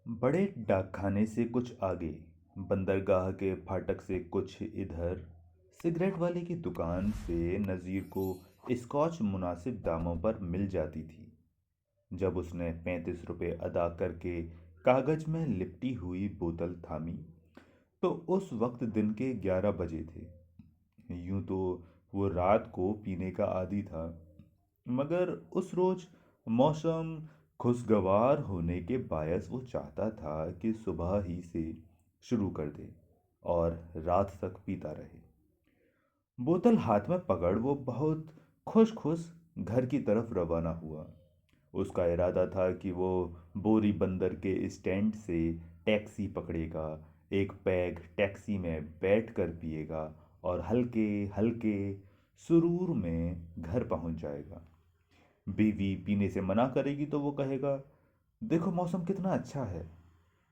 बड़े डाकखाने से कुछ आगे, बंदरगाह के फाटक से कुछ इधर, सिगरेट वाले की दुकान से नज़ीर को स्कॉच मुनासिब दामों पर मिल जाती थी। जब उसने 35 रुपये अदा करके कागज में लिपटी हुई बोतल थामी, तो उस वक्त दिन के 11 बजे थे। यूं तो वो रात को पीने का आदी था, मगर उस रोज मौसम खुशगवार होने के बायस वो चाहता था कि सुबह ही से शुरू कर दे और रात तक पीता रहे। बोतल हाथ में पकड़ वो बहुत खुश खुश घर की तरफ रवाना हुआ। उसका इरादा था कि वो बोरी बंदर के स्टैंड से टैक्सी पकड़ेगा, एक पैग टैक्सी में बैठकर पिएगा और हल्के हल्के सुरूर में घर पहुंच जाएगा। बीवी पीने से मना करेगी तो वो कहेगा, देखो मौसम कितना अच्छा है।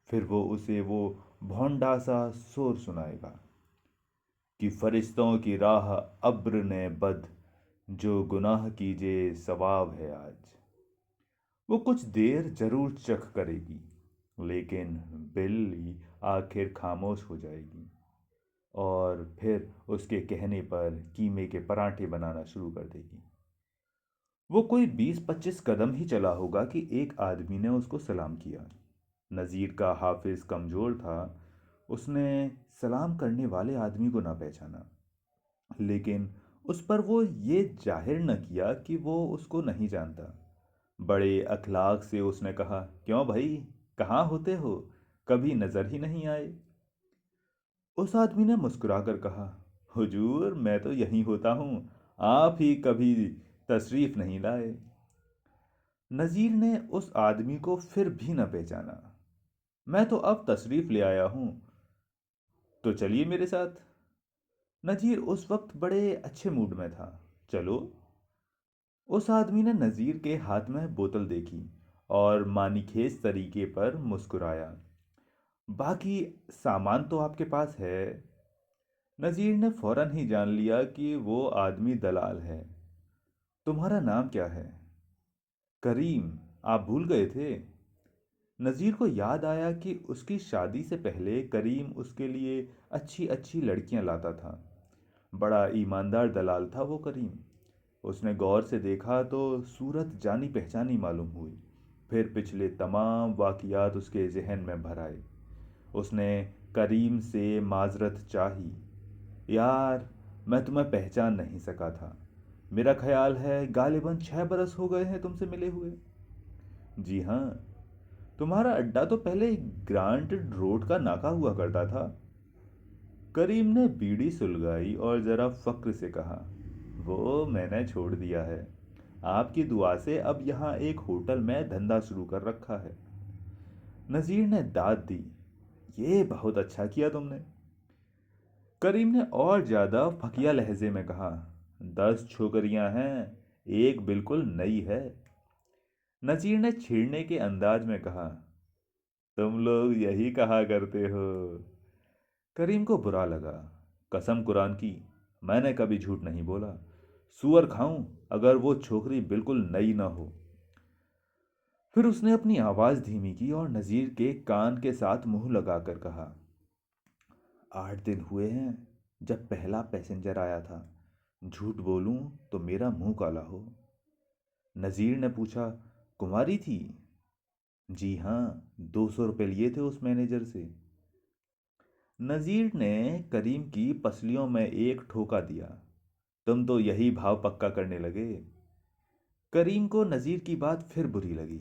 फिर वो उसे वो भौंडा सा शोर सुनाएगा कि फरिश्तों की राह अब्र ने बद, जो गुनाह कीजे सवाब है आज। वो कुछ देर जरूर चख करेगी, लेकिन बिल्ली आखिर खामोश हो जाएगी और फिर उसके कहने पर कीमे के पराठे बनाना शुरू कर देगी। वो कोई 20-25 कदम ही चला होगा कि एक आदमी ने उसको सलाम किया। नज़ीर का हाफिज कमज़ोर था। उसने सलाम करने वाले आदमी को ना पहचाना, लेकिन उस पर वो ये जाहिर न किया कि वो उसको नहीं जानता। बड़े अखलाक से उसने कहा, क्यों भाई, कहाँ होते हो, कभी नज़र ही नहीं आए। उस आदमी ने मुस्कुराकर कहा, हुजूर मैं तो यहीं होता हूँ, आप ही कभी तशरीफ नहीं लाए। नज़ीर ने उस आदमी को फिर भी न पहचाना। मैं तो अब तशरीफ ले आया हूँ, तो चलिए मेरे साथ। नज़ीर उस वक्त बड़े अच्छे मूड में था। चलो। उस आदमी ने नज़ीर के हाथ में बोतल देखी और मानीखेज तरीके पर मुस्कुराया। बाकी सामान तो आपके पास है। नज़ीर ने फौरन ही जान लिया कि वो आदमी दलाल है। तुम्हारा नाम क्या है? करीम। आप भूल गए थे। नज़ीर को याद आया कि उसकी शादी से पहले करीम उसके लिए अच्छी अच्छी लड़कियां लाता था। बड़ा ईमानदार दलाल था वो करीम। उसने गौर से देखा तो सूरत जानी पहचानी मालूम हुई। फिर पिछले तमाम वाक़ियात उसके जहन में भर आए। उसने करीम से माजरत चाही, यार मैं तुम्हें पहचान नहीं सका था। मेरा ख्याल है गालिबन 6 बरस हो गए हैं तुमसे मिले हुए। जी हाँ। तुम्हारा अड्डा तो पहले ग्रांट रोड का नाका हुआ करता था। करीम ने बीड़ी सुलगाई और जरा फक्र से कहा, वो मैंने छोड़ दिया है। आपकी दुआ से अब यहाँ एक होटल में धंधा शुरू कर रखा है। नज़ीर ने दाद दी, ये बहुत अच्छा किया तुमने। करीम ने और ज्यादा फकिया लहजे में कहा, 10 छोकरियां हैं, एक बिल्कुल नई है। नज़ीर ने छेड़ने के अंदाज में कहा, तुम लोग यही कहा करते हो। करीम को बुरा लगा। कसम कुरान की, मैंने कभी झूठ नहीं बोला। सुअर खाऊं अगर वो छोकरी बिल्कुल नई ना हो। फिर उसने अपनी आवाज धीमी की और नज़ीर के कान के साथ मुंह लगाकर कहा, 8 दिन हुए हैं जब पहला पैसेंजर आया था। झूठ बोलूं तो मेरा मुंह काला हो। नज़ीर ने पूछा, कुंवारी थी? जी हाँ, 200 रुपये लिए थे उस मैनेजर से। नज़ीर ने करीम की पसलियों में एक ठोका दिया, तुम तो यही भाव पक्का करने लगे। करीम को नज़ीर की बात फिर बुरी लगी।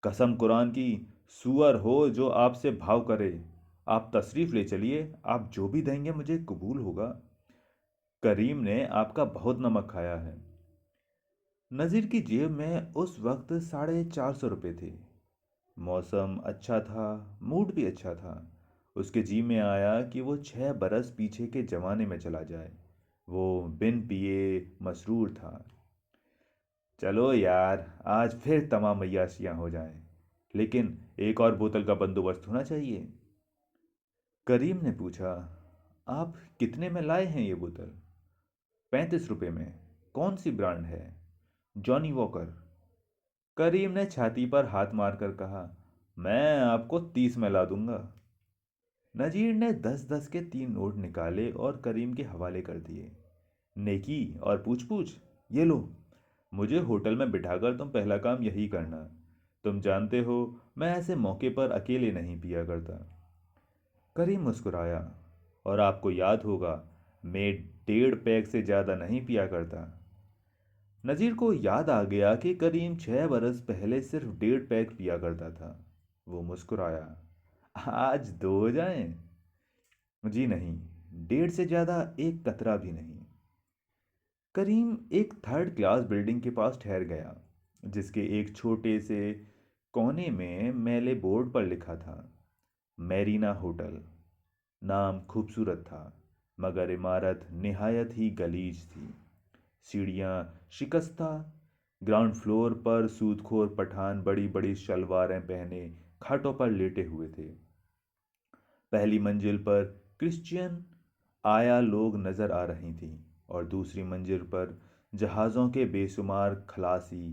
कसम कुरान की, सुअर हो जो आपसे भाव करे। आप तशरीफ़ ले चलिए, आप जो भी देंगे मुझे कबूल होगा। करीम ने आपका बहुत नमक खाया है। नज़ीर की जेब में उस वक्त 450 रुपये थे। मौसम अच्छा था, मूड भी अच्छा था। उसके जी में आया कि वो 6 बरस पीछे के ज़माने में चला जाए। वो बिन पिए मसरूर था। चलो यार, आज फिर तमाम अय्याशियाँ हो जाएं, लेकिन एक और बोतल का बंदोबस्त होना चाहिए। करीम ने पूछा, आप कितने में लाए हैं ये बोतल? 35 रुपये में। कौन सी ब्रांड है? Johnnie Walker. करीम ने छाती पर हाथ मारकर कहा, मैं आपको 30 में ला दूंगा। नजीर ने 10-10 के 3 नोट निकाले और करीम के हवाले कर दिए। नेकी और पूछ पूछ, ये लो। मुझे होटल में बिठाकर तुम पहला काम यही करना। तुम जानते हो, मैं ऐसे मौके पर अकेले नहीं पिया करता। करीम मुस्कुराया। और आपको याद होगा, मैं 1.5 पैग से ज़्यादा नहीं पिया करता। नज़ीर को याद आ गया कि करीम 6 बरस पहले सिर्फ 1.5 पैग पिया करता था। वो मुस्कुराया। आज 2 हो जाएं? जी नहीं, 1.5 से ज़्यादा एक कतरा भी नहीं। करीम एक 3rd क्लास बिल्डिंग के पास ठहर गया, जिसके एक छोटे से कोने में मैले बोर्ड पर लिखा था, मैरीना होटल। नाम खूबसूरत था, मगर इमारत निहायत ही गलीज थी। सीढ़ियाँ शिकस्ता। ग्राउंड फ्लोर पर सूदखोर पठान बड़ी बड़ी शलवारें पहने खाटों पर लेटे हुए थे। पहली मंजिल पर क्रिश्चियन आया लोग नजर आ रही थी, और दूसरी मंजिल पर जहाज़ों के बेशुमार खलासी।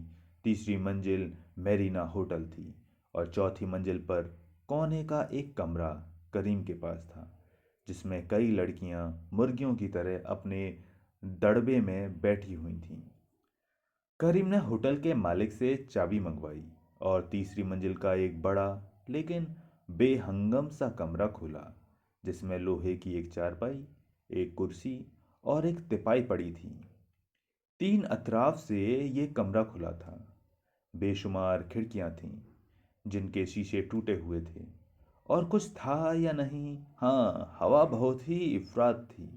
तीसरी मंजिल मेरीना होटल थी, और चौथी मंजिल पर कोने का एक कमरा करीम के पास था, जिसमें कई लड़कियां मुर्गियों की तरह अपने दड़बे में बैठी हुई थीं। करीम ने होटल के मालिक से चाबी मंगवाई और तीसरी मंजिल का एक बड़ा लेकिन बेहंगम सा कमरा खोला, जिसमें लोहे की एक चारपाई, एक कुर्सी और एक तिपाई पड़ी थी। 3 अतराफ से ये कमरा खुला था। बेशुमार खिड़कियां थीं, जिनके शीशे टूटे हुए थे। और कुछ था या नहीं, हाँ, हवा बहुत ही इफरात थी।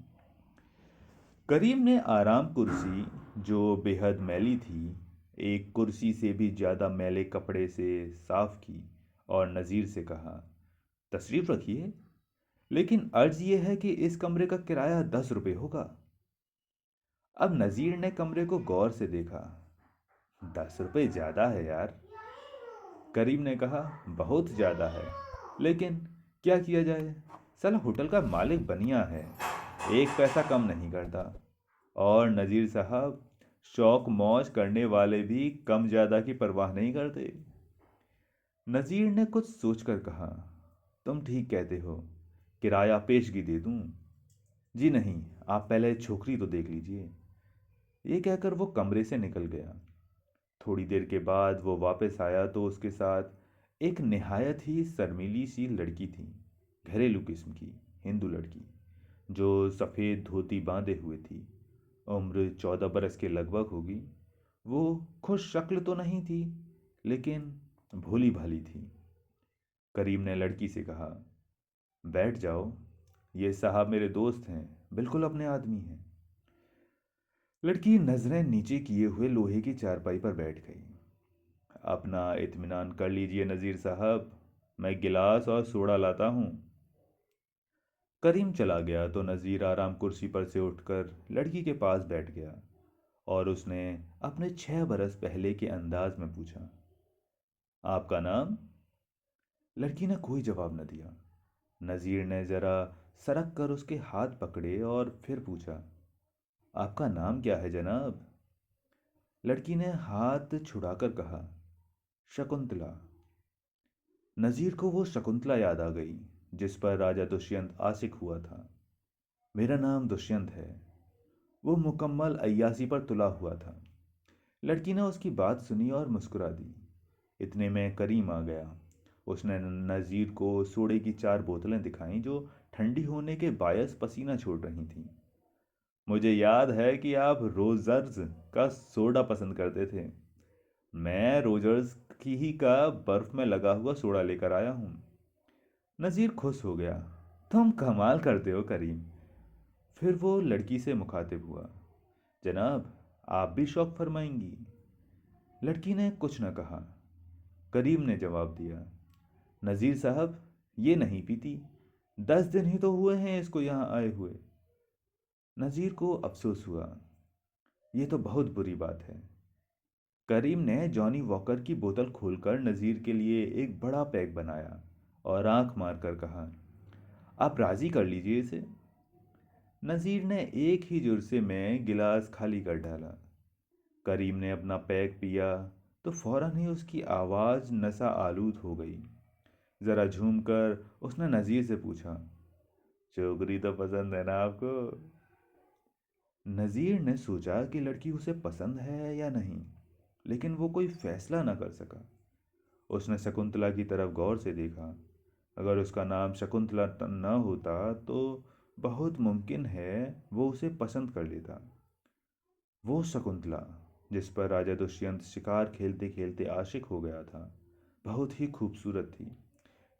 करीम ने आराम कुर्सी, जो बेहद मैली थी, एक कुर्सी से भी ज़्यादा मैले कपड़े से साफ की और नज़ीर से कहा, तशरीफ़ रखिए, लेकिन अर्ज़ यह है कि इस कमरे का किराया 10 रुपये होगा। अब नज़ीर ने कमरे को गौर से देखा। 10 रुपये ज़्यादा है यार। करीम ने कहा, बहुत ज़्यादा है, लेकिन क्या किया जाए। साला होटल का मालिक बनिया है, 1 पैसा कम नहीं करता। और नज़ीर साहब, शौक मौज करने वाले भी कम ज़्यादा की परवाह नहीं करते। नज़ीर ने कुछ सोचकर कहा, तुम ठीक कहते हो, किराया पेशगी दे दूं? जी नहीं, आप पहले छोकरी तो देख लीजिए। ये कहकर वो कमरे से निकल गया। थोड़ी देर के बाद वो वापस आया तो उसके साथ एक निहायत ही शर्मीली सी लड़की थी। घरेलू किस्म की हिंदू लड़की, जो सफ़ेद धोती बांधे हुए थी। उम्र 14 बरस के लगभग होगी। वो खुश शक्ल तो नहीं थी, लेकिन भोली भाली थी। करीम ने लड़की से कहा, बैठ जाओ, ये साहब मेरे दोस्त हैं, बिल्कुल अपने आदमी हैं। लड़की नजरें नीचे किए हुए लोहे की चारपाई पर बैठ गई। अपना इत्मीनान कर लीजिए नज़ीर साहब, मैं गिलास और सोडा लाता हूँ। करीम चला गया तो नज़ीर आराम कुर्सी पर से उठकर लड़की के पास बैठ गया, और उसने अपने 6 बरस पहले के अंदाज में पूछा, आपका नाम? लड़की ने कोई जवाब न दिया। नज़ीर ने ज़रा सरक कर उसके हाथ पकड़े और फिर पूछा, आपका नाम क्या है जनाब? लड़की ने हाथ छुड़ाकर कहा, शकुंतला। नज़ीर को वो शकुंतला याद आ गई, जिस पर राजा दुष्यंत आशिक हुआ था। मेरा नाम दुष्यंत है, वो मुकम्मल अय्यासी पर तुला हुआ था। लड़की ने उसकी बात सुनी और मुस्कुरा दी। इतने में करीम आ गया। उसने नज़ीर को सोडे की 4 बोतलें दिखाईं, जो ठंडी होने के बायस पसीना छोड़ रही थीं। मुझे याद है कि आप रोजर्स का सोडा पसंद करते थे। मैं रोजर्स की ही का बर्फ में लगा हुआ सोडा लेकर आया हूँ। नज़ीर खुश हो गया। तुम कमाल करते हो करीम। फिर वो लड़की से मुखातिब हुआ, जनाब, आप भी शौक फरमाएंगी? लड़की ने कुछ न कहा। करीम ने जवाब दिया, नज़ीर साहब, ये नहीं पीती। 10 दिन ही तो हुए हैं इसको यहाँ आए हुए। नज़ीर को अफसोस हुआ। ये तो बहुत बुरी बात है। करीम ने जॉनी वॉकर की बोतल खोलकर नज़ीर के लिए एक बड़ा पैक बनाया और आंख मारकर कहा, आप राज़ी कर लीजिए इसे। नज़ीर ने एक ही जुरसे में गिलास खाली कर डाला। करीम ने अपना पैक पिया तो फौरन ही उसकी आवाज़ नशा आलूद हो गई। ज़रा झूम कर उसने नज़ीर से पूछा, छोकरी तो पसंद है ना आपको? नज़ीर ने सोचा कि लड़की उसे पसंद है या नहीं, लेकिन वो कोई फैसला न कर सका। उसने शकुंतला की तरफ गौर से देखा। अगर उसका नाम शकुंतला न होता तो बहुत मुमकिन है वो उसे पसंद कर लेता। वो शकुंतला जिस पर राजा दुष्यंत शिकार खेलते खेलते आशिक हो गया था, बहुत ही खूबसूरत थी।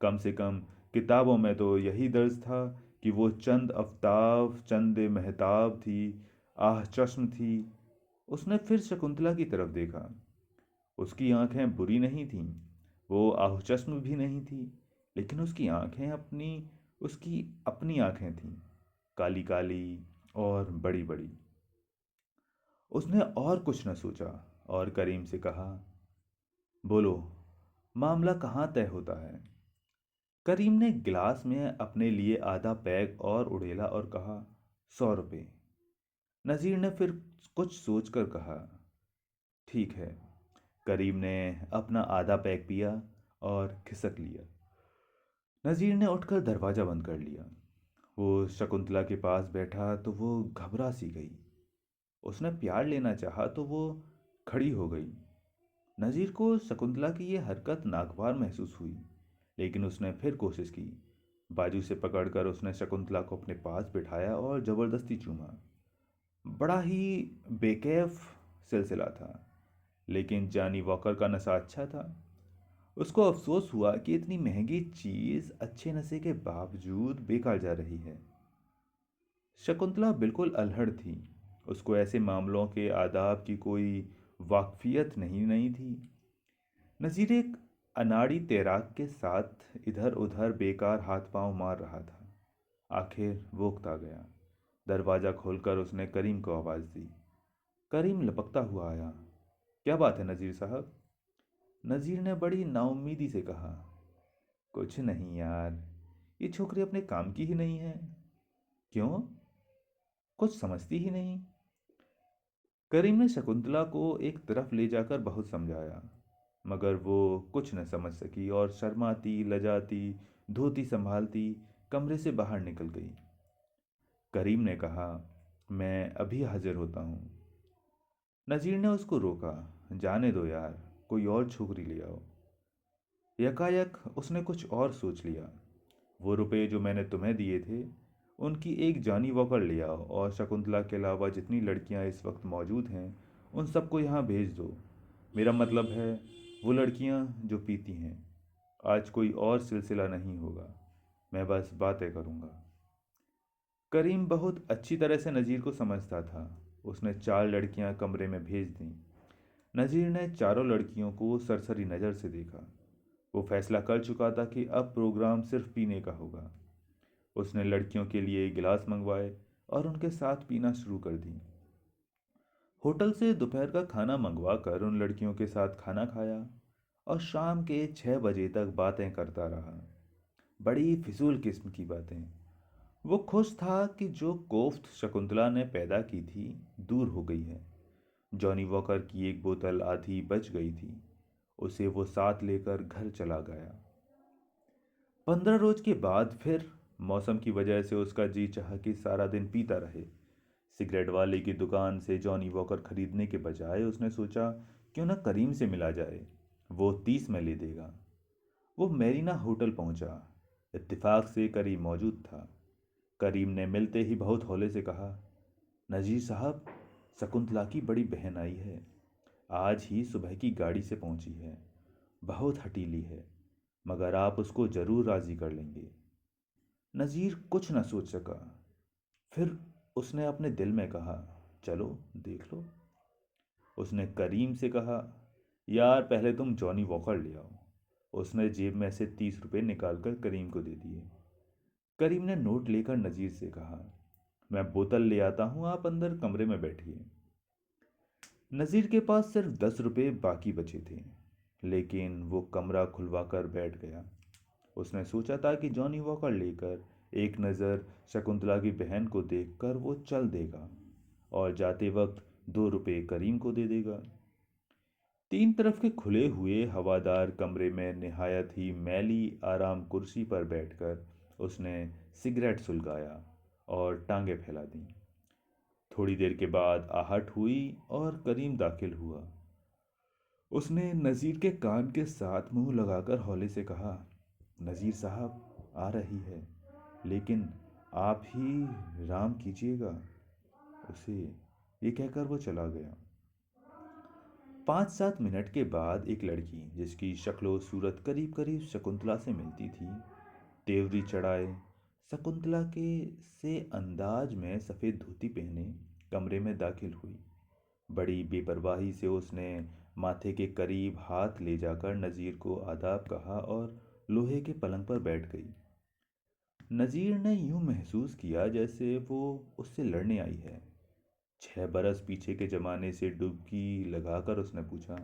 कम से कम किताबों में तो यही दर्ज था कि वो चंद अफ्ताब चंद महताब थी, आह चश्म थी। उसने फिर शकुंतला की तरफ देखा। उसकी आंखें बुरी नहीं थीं, वो आहुचश्म भी नहीं थी, लेकिन उसकी अपनी आंखें थीं, काली काली और बड़ी बड़ी। उसने और कुछ न सोचा और करीम से कहा, बोलो, मामला कहाँ तय होता है? करीम ने गिलास में अपने लिए आधा पैग और उड़ेला और कहा, 100 रुपये। नज़ीर ने फिर कुछ सोचकर कहा, ठीक है। करीम ने अपना आधा पैक पिया और खिसक लिया। नज़ीर ने उठकर दरवाज़ा बंद कर लिया। वो शकुंतला के पास बैठा तो वो घबरा सी गई। उसने प्यार लेना चाहा तो वो खड़ी हो गई। नज़ीर को शकुंतला की ये हरकत नागवार महसूस हुई, लेकिन उसने फिर कोशिश की। बाजू से पकड़कर उसने शकुंतला को अपने पास बिठाया और ज़बरदस्ती चूमा। बड़ा ही बेकैफ सिलसिला था, लेकिन जानी वॉकर का नशा अच्छा था। उसको अफसोस हुआ कि इतनी महंगी चीज़ अच्छे नशे के बावजूद बेकार जा रही है। शकुंतला बिल्कुल अल्हड़ थी। उसको ऐसे मामलों के आदाब की कोई वाकफियत नहीं नहीं थी। नज़ीर एक अनाड़ी तैराक के साथ इधर उधर बेकार हाथ पांव मार रहा था। आखिर वो उकता गया। दरवाज़ा खोलकर उसने करीम को आवाज़ दी। करीम लपकता हुआ आया। क्या बात है नज़ीर साहब? नज़ीर ने बड़ी नाउम्मीदी से कहा, कुछ नहीं यार, ये छोकरी अपने काम की ही नहीं है। क्यों? कुछ समझती ही नहीं। करीम ने शकुंतला को एक तरफ ले जाकर बहुत समझाया, मगर वो कुछ न समझ सकी और शर्माती लजाती धोती संभालती कमरे से बाहर निकल गई। करीम ने कहा, मैं अभी हाजिर होता हूँ। नज़ीर ने उसको रोका, जाने दो यार, कोई और छोकरी ले आओ। यकायक उसने कुछ और सोच लिया। वो रुपए जो मैंने तुम्हें दिए थे, उनकी एक जानी वॉकर ले आओ और शकुंतला के अलावा जितनी लड़कियां इस वक्त मौजूद हैं उन सबको यहाँ भेज दो। मेरा मतलब है वो लड़कियां जो पीती हैं। आज कोई और सिलसिला नहीं होगा, मैं बस बातें करूँगा। करीम बहुत अच्छी तरह से नज़ीर को समझता था। उसने 4 लड़कियां कमरे में भेज दीं। नज़ीर ने चारों लड़कियों को सरसरी नज़र से देखा। वो फैसला कर चुका था कि अब प्रोग्राम सिर्फ पीने का होगा। उसने लड़कियों के लिए गिलास मंगवाए और उनके साथ पीना शुरू कर दी। होटल से दोपहर का खाना मंगवा कर उन लड़कियों के साथ खाना खाया और शाम के 6 बजे तक बातें करता रहा। बड़ी फिजूल किस्म की बातें। वो खुश था कि जो कोफ्त शकुंतला ने पैदा की थी दूर हो गई है। जॉनी वॉकर की एक बोतल आधी बच गई थी। उसे वो साथ लेकर घर चला गया। 15 रोज के बाद फिर मौसम की वजह से उसका जी चाहा कि सारा दिन पीता रहे। सिगरेट वाले की दुकान से जॉनी वॉकर खरीदने के बजाय उसने सोचा, क्यों ना करीम से मिला जाए, वो 30 में ले देगा। वो मैरीना होटल पहुंचा। इत्तेफाक से करीम मौजूद था। करीम ने मिलते ही बहुत हौले से कहा, नजीर साहब, शकुंतला की बड़ी बहन आई है। आज ही सुबह की गाड़ी से पहुंची है। बहुत हटीली है, मगर आप उसको जरूर राजी कर लेंगे। नज़ीर कुछ न सोच सका। फिर उसने अपने दिल में कहा, चलो देख लो। उसने करीम से कहा, यार पहले तुम जॉनी वॉकर ले आओ। उसने जेब में से 30 रुपये निकालकर करीम को दे दिए। करीम ने नोट लेकर नज़ीर से कहा, मैं बोतल ले आता हूँ, आप अंदर कमरे में बैठिए। नज़ीर के पास सिर्फ 10 रुपये बाकी बचे थे, लेकिन वो कमरा खुलवा कर बैठ गया। उसने सोचा था कि जॉनी वॉकर लेकर एक नज़र शकुंतला की बहन को देखकर वो चल देगा और जाते वक्त 2 रुपये करीम को दे देगा। तीन तरफ के खुले हुए हवादार कमरे में निहायत ही मैली आराम कुर्सी पर बैठकर उसने सिगरेट सुलगाया और टांगें फैला दी। थोड़ी देर के बाद आहट हुई और करीम दाखिल हुआ। उसने नज़ीर के कान के साथ मुंह लगाकर हौले से कहा, नज़ीर साहब आ रही है, लेकिन आप ही राम कीजिएगा उसे। ये कहकर वो चला गया। 5-7 मिनट के बाद एक लड़की, जिसकी शक्लो सूरत करीब करीब शकुंतला से मिलती थी, तेवरी चढ़ाए शकुंतला के से अंदाज में सफ़ेद धोती पहने कमरे में दाखिल हुई। बड़ी बेपरवाही से उसने माथे के करीब हाथ ले जाकर नज़ीर को आदाब कहा और लोहे के पलंग पर बैठ गई। नज़ीर ने यूं महसूस किया जैसे वो उससे लड़ने आई है। 6 बरस पीछे के ज़माने से डुबकी लगाकर उसने पूछा,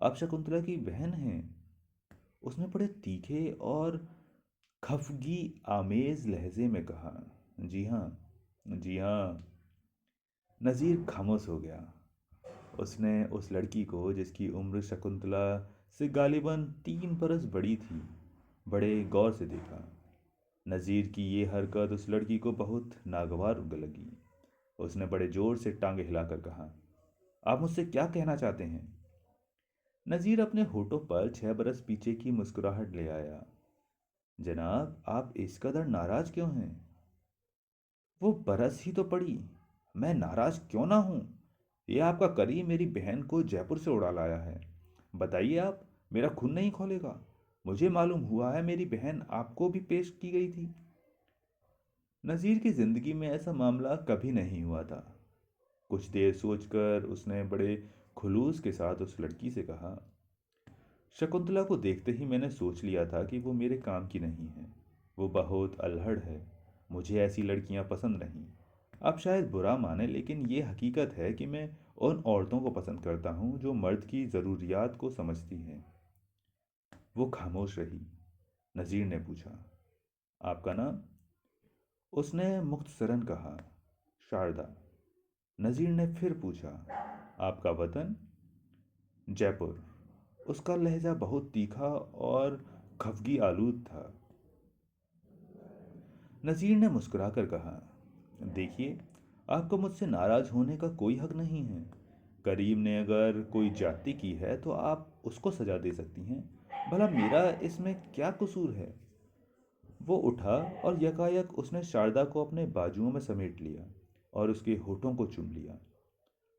आप शकुंतला की बहन हैं? उसने बड़े तीखे और खफगी आमेज लहजे में कहा, जी हाँ, जी हाँ। नज़ीर खामोश हो गया। उसने उस लड़की को, जिसकी उम्र शकुंतला से गालिबन 3 बरस बड़ी थी, बड़े गौर से देखा। नज़ीर की ये हरकत उस लड़की को बहुत नागवार लगी। उसने बड़े जोर से टांगे हिलाकर कहा, आप मुझसे क्या कहना चाहते हैं? नज़ीर अपने होठों पर 6 बरस पीछे की मुस्कुराहट ले आया। जनाब, आप इस कदर नाराज क्यों हैं? वो बरस ही तो पड़ी, मैं नाराज क्यों ना हूँ? ये आपका करीम मेरी बहन को जयपुर से उड़ा लाया है। बताइए आप, मेरा खून नहीं खोलेगा? मुझे मालूम हुआ है मेरी बहन आपको भी पेश की गई थी। नज़ीर की ज़िंदगी में ऐसा मामला कभी नहीं हुआ था। कुछ देर सोचकर उसने बड़े खुलूस के साथ उस लड़की से कहा, शकुंतला को देखते ही मैंने सोच लिया था कि वो मेरे काम की नहीं है। वो बहुत अल्हड़ है। मुझे ऐसी लड़कियां पसंद नहीं। आप शायद बुरा माने, लेकिन ये हकीकत है कि मैं उन औरतों को पसंद करता हूँ जो मर्द की ज़रूरियात को समझती हैं। वो खामोश रही। नज़ीर ने पूछा, आपका नाम? उसने मुख्तसरन कहा, शारदा। नज़ीर ने फिर पूछा, आपका वतन? जयपुर। उसका लहजा बहुत तीखा और खफगी आलूद था। नज़ीर ने मुस्कुराकर कहा, देखिए, आपको मुझसे नाराज़ होने का कोई हक नहीं है। करीम ने अगर कोई ज्यादती की है तो आप उसको सजा दे सकती हैं। भला मेरा इसमें क्या कसूर है? वो उठा और यकायक उसने शारदा को अपने बाजुओं में समेट लिया और उसके होठों को चूम लिया।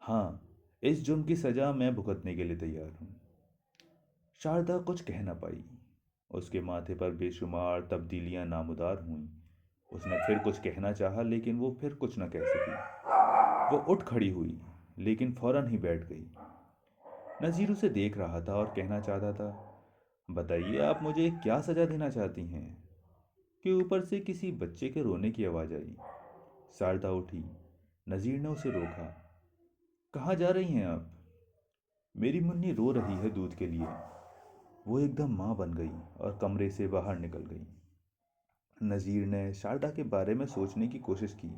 हाँ, इस जुर्म की सज़ा मैं भुगतने के लिए तैयार हूँ। शारदा कुछ कह न पाई। उसके माथे पर बेशुमार तब्दीलियां नामुदार हुईं। उसने फिर कुछ कहना चाहा, लेकिन वो फिर कुछ न कह सकी। वो उठ खड़ी हुई, लेकिन फौरन ही बैठ गई। नज़ीर उसे देख रहा था और कहना चाहता था, बताइए आप मुझे क्या सज़ा देना चाहती हैं? कि ऊपर से किसी बच्चे के रोने की आवाज़ आई। शारदा उठी। नज़ीर ने उसे रोका। कहाँ जा रही हैं आप? मेरी मुन्नी रो रही है दूध के लिए। वो एकदम माँ बन गई और कमरे से बाहर निकल गई। नज़ीर ने शारदा के बारे में सोचने की कोशिश की,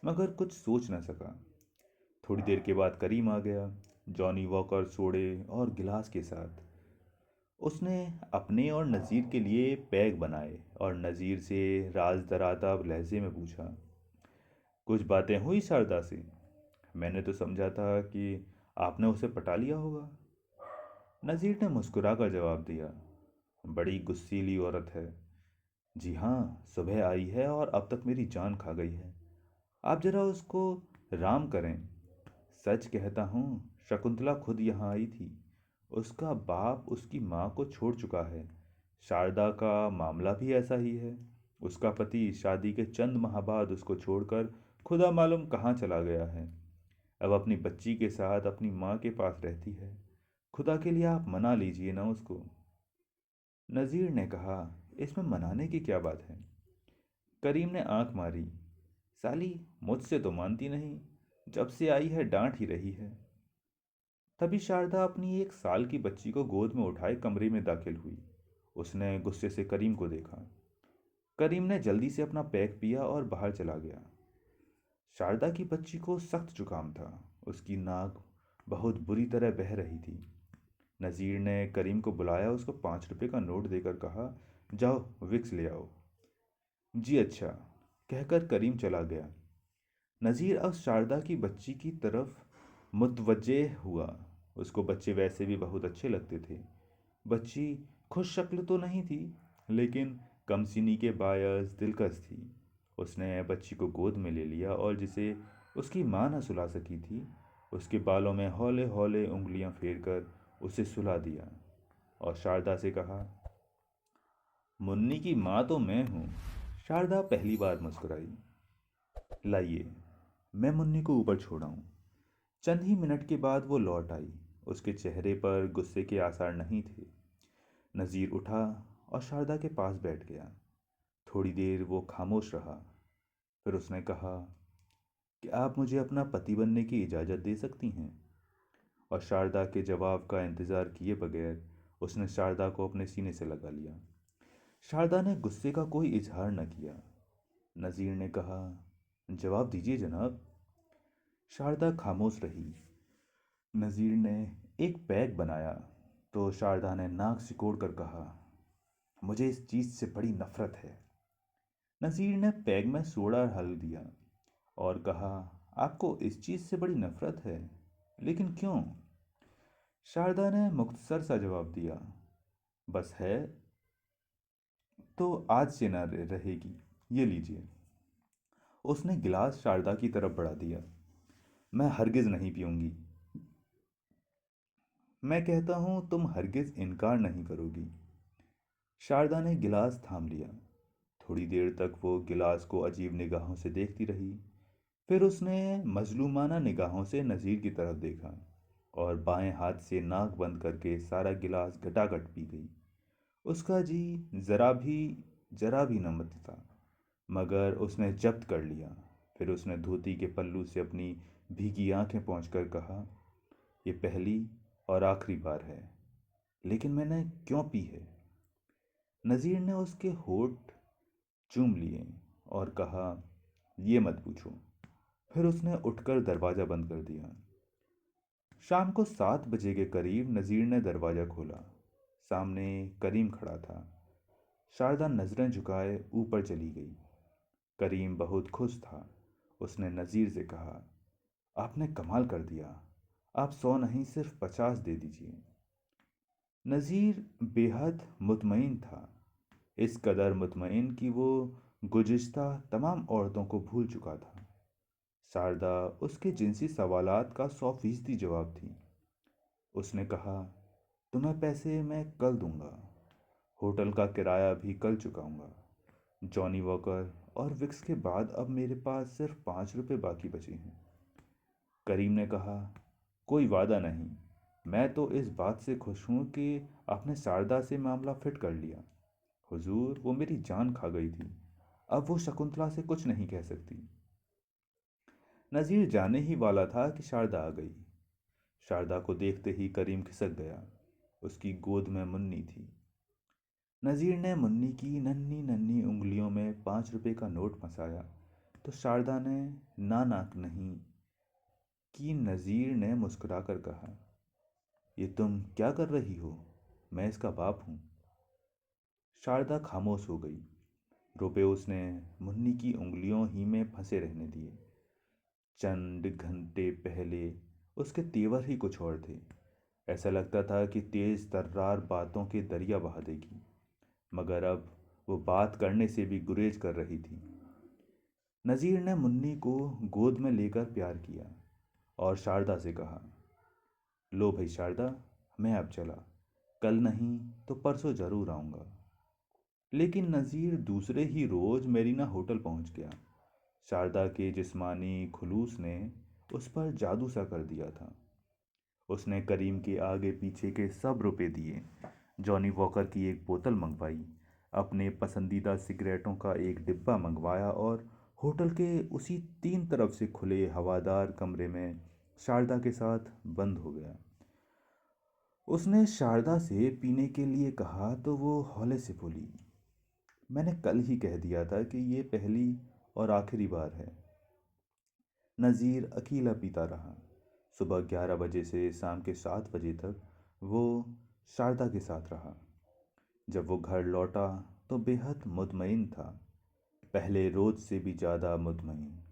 मगर कुछ सोच न सका। थोड़ी देर के बाद करीम आ गया, जॉनी वॉकर सोडे और गिलास के साथ। उसने अपने और नज़ीर के लिए पैग बनाए और नज़ीर से राज दराता लहजे में पूछा, कुछ बातें हुई शारदा से? मैंने तो समझा था कि आपने उसे पटा लिया होगा। नज़ीर ने मुस्कुराकर जवाब दिया, बड़ी गुस्सीली औरत है। जी हाँ, सुबह आई है और अब तक मेरी जान खा गई है। आप जरा उसको राम करें। सच कहता हूँ, शकुंतला खुद यहाँ आई थी। उसका बाप उसकी माँ को छोड़ चुका है। शारदा का मामला भी ऐसा ही है। उसका पति शादी के चंद माह बाद उसको छोड़कर खुदा मालूम कहाँ चला गया है। अब अपनी बच्ची के साथ अपनी माँ के पास रहती है। खुदा के लिए आप मना लीजिए ना उसको। नज़ीर ने कहा, इसमें मनाने की क्या बात है? करीम ने आंख मारी। साली मुझसे तो मानती नहीं, जब से आई है डांट ही रही है। तभी शारदा अपनी 1 साल की बच्ची को गोद में उठाए कमरे में दाखिल हुई। उसने गुस्से से करीम को देखा। करीम ने जल्दी से अपना पैक पिया और बाहर चला गया। शारदा की बच्ची को सख्त जुकाम था। उसकी नाक बहुत बुरी तरह बह रही थी। नज़ीर ने करीम को बुलाया, उसको 5 रुपए का नोट देकर कहा, जाओ विक्स ले आओ। जी अच्छा, कहकर करीम चला गया। नज़ीर अब शारदा की बच्ची की तरफ मुतवज्जे हुआ। उसको बच्चे वैसे भी बहुत अच्छे लगते थे। बच्ची खुश शक्ल तो नहीं थी, लेकिन कमसिनी के बायस दिलकश थी। उसने बच्ची को गोद में ले लिया और जिसे उसकी माँ न सुला सकी थी, उसके बालों में हौले हौले उंगलियां फेरकर उसे सुला दिया और शारदा से कहा, मुन्नी की माँ तो मैं हूँ। शारदा पहली बार मुस्कुराई। लाइए, मैं मुन्नी को ऊपर छोड़ाऊं। चंद ही मिनट के बाद वो लौट आई। उसके चेहरे पर गुस्से के आसार नहीं थे। नज़ीर उठा और शारदा के पास बैठ गया। थोड़ी देर वो खामोश रहा। फिर उसने कहा कि आप मुझे अपना पति बनने की इजाज़त दे सकती हैं। और शारदा के जवाब का इंतज़ार किए बगैर उसने शारदा को अपने सीने से लगा लिया। शारदा ने गुस्से का कोई इजहार न किया। नज़ीर ने कहा, जवाब दीजिए जनाब। शारदा खामोश रही। नज़ीर ने एक पैग बनाया तो शारदा ने नाक सिकोड़ कर कहा, मुझे इस चीज़ से बड़ी नफरत है। नज़ीर ने पैग में सोडा डाल दिया और कहा, आपको इस चीज़ से बड़ी नफरत है, लेकिन क्यों? शारदा ने मुख्तसर सा जवाब दिया, बस है तो आज से ना रहेगी। ये लीजिए। उसने गिलास शारदा की तरफ बढ़ा दिया। मैं हरगिज़ नहीं पीऊंगी। मैं कहता हूँ तुम हरगिज़ इनकार नहीं करोगी। शारदा ने गिलास थाम लिया। थोड़ी देर तक वो गिलास को अजीब निगाहों से देखती रही। फिर उसने मजलूमाना निगाहों से नज़ीर की तरफ देखा और बाएं हाथ से नाक बंद करके सारा गिलास घटाघट पी गई। उसका जी जरा भी न था, मगर उसने जब्त कर लिया। फिर उसने धोती के पल्लू से अपनी भीगी आंखें पोंछकर कहा, ये पहली और आखिरी बार है, लेकिन मैंने क्यों पी है? नज़ीर ने उसके होठ चूम लिए और कहा, ये मत पूछो। फिर उसने उठकर दरवाज़ा बंद कर दिया। शाम को 7 बजे के करीब नज़ीर ने दरवाज़ा खोला। सामने करीम खड़ा था। शारदा नज़रें झुकाए ऊपर चली गई। करीम बहुत खुश था। उसने नज़ीर से कहा, आपने कमाल कर दिया। आप 100 नहीं, सिर्फ 50 दे दीजिए। नज़ीर बेहद मुतमईन था, इस कदर मुतमईन कि वो गुज़िश्ता तमाम औरतों को भूल चुका था। शारदा उसके जिनसी सवालात का 100% जवाब थी। उसने कहा, तुम्हें पैसे मैं कल दूंगा। होटल का किराया भी कल चुकाऊंगा। जॉनी वॉकर और विक्स के बाद अब मेरे पास सिर्फ 5 रुपए बाकी बचे हैं। करीम ने कहा, कोई वादा नहीं। मैं तो इस बात से खुश हूँ कि आपने शारदा से मामला फिट कर लिया। हुजूर, वो मेरी जान खा गई थी। अब वो शकुंतला से कुछ नहीं कह सकती। नज़ीर जाने ही वाला था कि शारदा आ गई। शारदा को देखते ही करीम खिसक गया। उसकी गोद में मुन्नी थी। नज़ीर ने मुन्नी की नन्ही नन्ही उंगलियों में 5 रुपए का नोट फंसाया तो शारदा ने ना नाक नहीं की। नज़ीर ने मुस्कुराकर कहा, ये तुम क्या कर रही हो? मैं इसका बाप हूँ। शारदा खामोश हो गई। रुपए उसने मुन्नी की उंगलियों ही में फंसे रहने दिए। चंद घंटे पहले उसके तेवर ही कुछ और थे। ऐसा लगता था कि तेज तर्रार बातों के दरिया बहा देगी, मगर अब वो बात करने से भी गुरेज कर रही थी। नज़ीर ने मुन्नी को गोद में लेकर प्यार किया और शारदा से कहा, लो भाई शारदा, मैं अब चला। कल नहीं तो परसों ज़रूर आऊँगा। लेकिन नज़ीर दूसरे ही रोज़ मेरीना होटल पहुँच गया। शारदा के जिस्मानी खुलूस ने उस पर जादू सा कर दिया था। उसने करीम के आगे पीछे के सब रुपए दिए, जॉनी वॉकर की एक बोतल मंगवाई, अपने पसंदीदा सिगरेटों का एक डिब्बा मंगवाया और होटल के उसी 3 तरफ से खुले हवादार कमरे में शारदा के साथ बंद हो गया। उसने शारदा से पीने के लिए कहा तो वो हौले से बोली, मैंने कल ही कह दिया था कि ये पहली और आखिरी बार है। नज़ीर अकेला पीता रहा। सुबह 11 बजे से शाम के 7 बजे तक वो शारदा के साथ रहा। जब वो घर लौटा तो बेहद मुतमईन था, पहले रोज से भी ज़्यादा मुतमईन।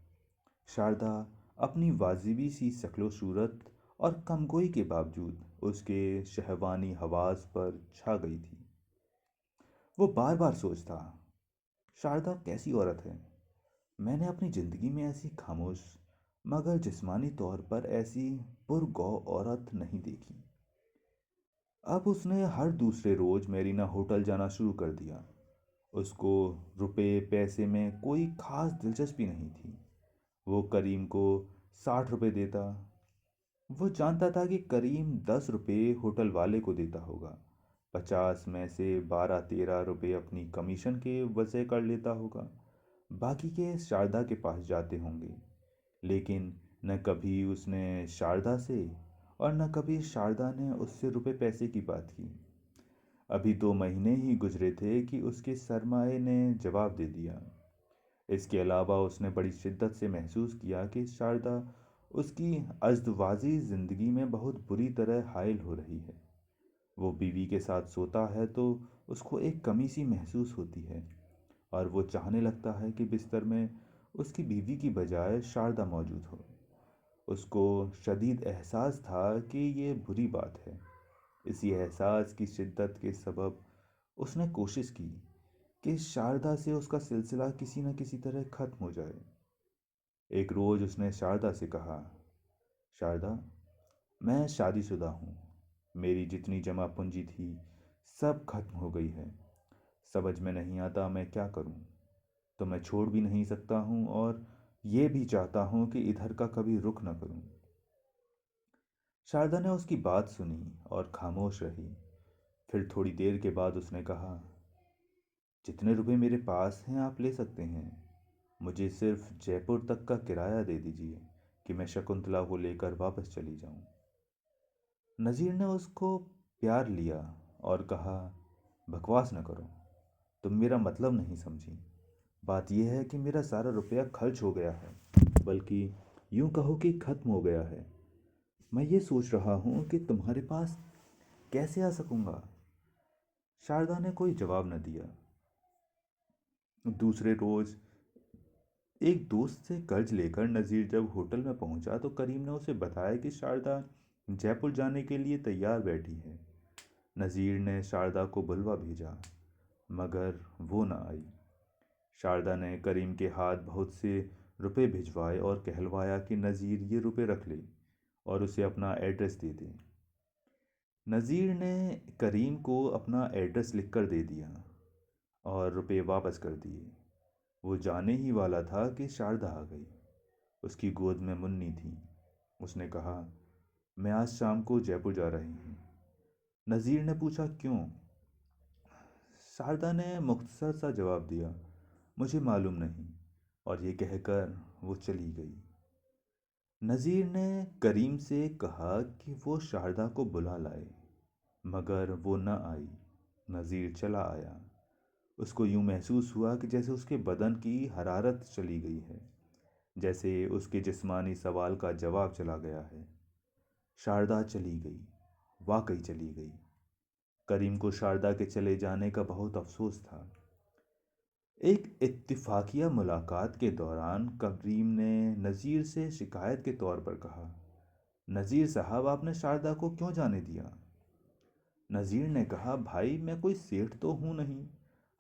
शारदा अपनी वाजिबी सी शक्लो सूरत और कमगोई के बावजूद उसके शहवानी हवास पर छा गई थी। वो बार बार सोचता, शारदा कैसी औरत है। मैंने अपनी ज़िंदगी में ऐसी खामोश मगर जिस्मानी तौर पर ऐसी पुरगौ औरत नहीं देखी। अब उसने हर दूसरे रोज़ मेरीना होटल जाना शुरू कर दिया। उसको रुपए पैसे में कोई खास दिलचस्पी नहीं थी। वो करीम को 60 रुपए देता। वो जानता था कि करीम 10 रुपए होटल वाले को देता होगा, 50 में से 12-13 रुपए अपनी कमीशन के वजह कर लेता होगा, बाकी के शारदा के पास जाते होंगे। लेकिन न कभी उसने शारदा से और न कभी शारदा ने उससे रुपए पैसे की बात की। अभी 2 महीने ही गुजरे थे कि उसके सरमाए ने जवाब दे दिया। इसके अलावा उसने बड़ी शिद्दत से महसूस किया कि शारदा उसकी अज़दवाजी ज़िंदगी में बहुत बुरी तरह हायल हो रही है। वो बीवी के साथ सोता है तो उसको एक कमी सी महसूस होती है और वो चाहने लगता है कि बिस्तर में उसकी बीवी की बजाय शारदा मौजूद हो। उसको शदीद एहसास था कि ये बुरी बात है। इसी एहसास की शिद्दत के सबब उसने कोशिश की कि शारदा से उसका सिलसिला किसी न किसी तरह ख़त्म हो जाए। एक रोज़ उसने शारदा से कहा, शारदा, मैं शादीशुदा हूँ। मेरी जितनी जमा पूंजी थी सब खत्म हो गई है। समझ में नहीं आता मैं क्या करूँ। तो मैं छोड़ भी नहीं सकता हूँ और ये भी चाहता हूँ कि इधर का कभी रुख न करूँ। शारदा ने उसकी बात सुनी और खामोश रही। फिर थोड़ी देर के बाद उसने कहा, जितने रुपए मेरे पास हैं आप ले सकते हैं। मुझे सिर्फ जयपुर तक का किराया दे दीजिए कि मैं शकुंतला को लेकर वापस चली जाऊं। नज़ीर ने उसको प्यार लिया और कहा, बकवास न करो, तुम मेरा मतलब नहीं समझी। बात यह है कि मेरा सारा रुपया खर्च हो गया है, बल्कि यूं कहो कि खत्म हो गया है। मैं ये सोच रहा हूँ कि तुम्हारे पास कैसे आ सकूंगा। शारदा ने कोई जवाब न दिया। दूसरे रोज एक दोस्त से कर्ज लेकर नज़ीर जब होटल में पहुंचा तो करीम ने उसे बताया कि शारदा जयपुर जाने के लिए तैयार बैठी है। नज़ीर ने शारदा को बुलवा भेजा, मगर वो न आई। शारदा ने करीम के हाथ बहुत से रुपए भिजवाए और कहलवाया कि नज़ीर ये रुपए रख ले और उसे अपना एड्रेस दे दे। नज़ीर ने करीम को अपना एड्रेस लिखकर दे दिया और रुपए वापस कर दिए। वो जाने ही वाला था कि शारदा आ गई। उसकी गोद में मुन्नी थी। उसने कहा, मैं आज शाम को जयपुर जा रही हूँ। नज़ीर ने पूछा, क्यों? शारदा ने मुख्तसर सा जवाब दिया, मुझे मालूम नहीं, और ये कहकर वो चली गई। नज़ीर ने करीम से कहा कि वो शारदा को बुला लाए, मगर वो न आई। नज़ीर चला आया। उसको यूं महसूस हुआ कि जैसे उसके बदन की हरारत चली गई है, जैसे उसके जिस्मानी सवाल का जवाब चला गया है। शारदा चली गई, वाकई चली गई। करीम को शारदा के चले जाने का बहुत अफसोस था। एक इत्तिफाकिया मुलाकात के दौरान करीम ने नज़ीर से शिकायत के तौर पर कहा, नज़ीर साहब, आपने शारदा को क्यों जाने दिया? नज़ीर ने कहा, भाई मैं कोई सेठ तो हूँ नहीं।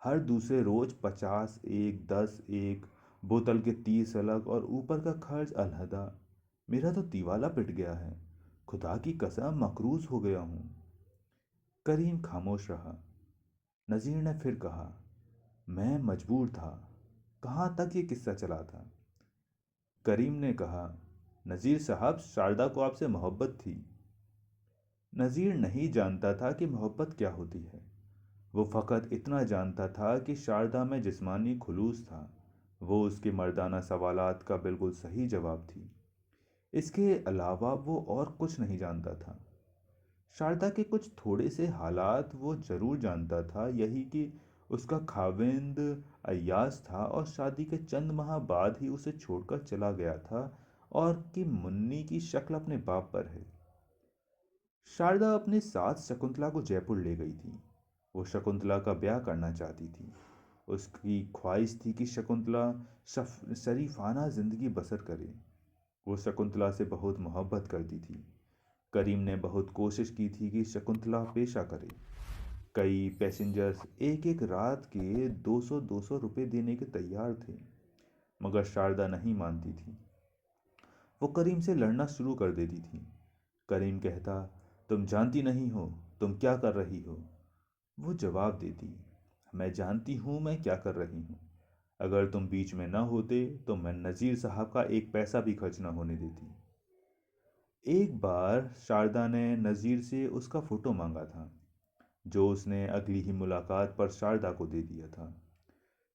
हर दूसरे रोज़ 50 एक, 10 एक, बोतल के 30 अलग और ऊपर का खर्च अलहदा। मेरा तो दीवाला पिट गया है। खुदा की कसम मकरूज हो गया हूँ। करीम खामोश रहा। नज़ीर ने फिर कहा, मैं मजबूर था। कहाँ तक ये किस्सा चला था? करीम ने कहा, नज़ीर साहब, शारदा को आपसे मोहब्बत थी। नज़ीर नहीं जानता था कि मोहब्बत क्या होती है। वो फ़कत इतना जानता था कि शारदा में जिस्मानी खुलूस था। वो उसके मर्दाना सवालात का बिल्कुल सही जवाब थी। इसके अलावा वो और कुछ नहीं जानता था। शारदा के कुछ थोड़े से हालात वो ज़रूर जानता था, यही कि उसका खाविंद अय्याश था और शादी के चंद माह बाद ही उसे छोड़कर चला गया था और कि मुन्नी की शक्ल अपने बाप पर है। शारदा अपने साथ शकुंतला को जयपुर ले गई थी। वो शकुंतला का ब्याह करना चाहती थी। उसकी ख्वाहिश थी कि शकुंतला शरीफाना जिंदगी बसर करे। वो शकुंतला से बहुत मोहब्बत करती थी। करीम ने बहुत कोशिश की थी कि शकुंतला पेशा करे। कई पैसेंजर्स एक एक रात के 200-200 रुपए देने के तैयार थे, मगर शारदा नहीं मानती थी। वो करीम से लड़ना शुरू कर देती थी। करीम कहता, तुम जानती नहीं हो तुम क्या कर रही हो। वो जवाब देती, मैं जानती हूँ मैं क्या कर रही हूँ। अगर तुम बीच में न होते तो मैं नज़ीर साहब का एक पैसा भी खर्च न होने देती। एक बार शारदा ने नज़ीर से उसका फ़ोटो मांगा था, जो उसने अगली ही मुलाकात पर शारदा को दे दिया था।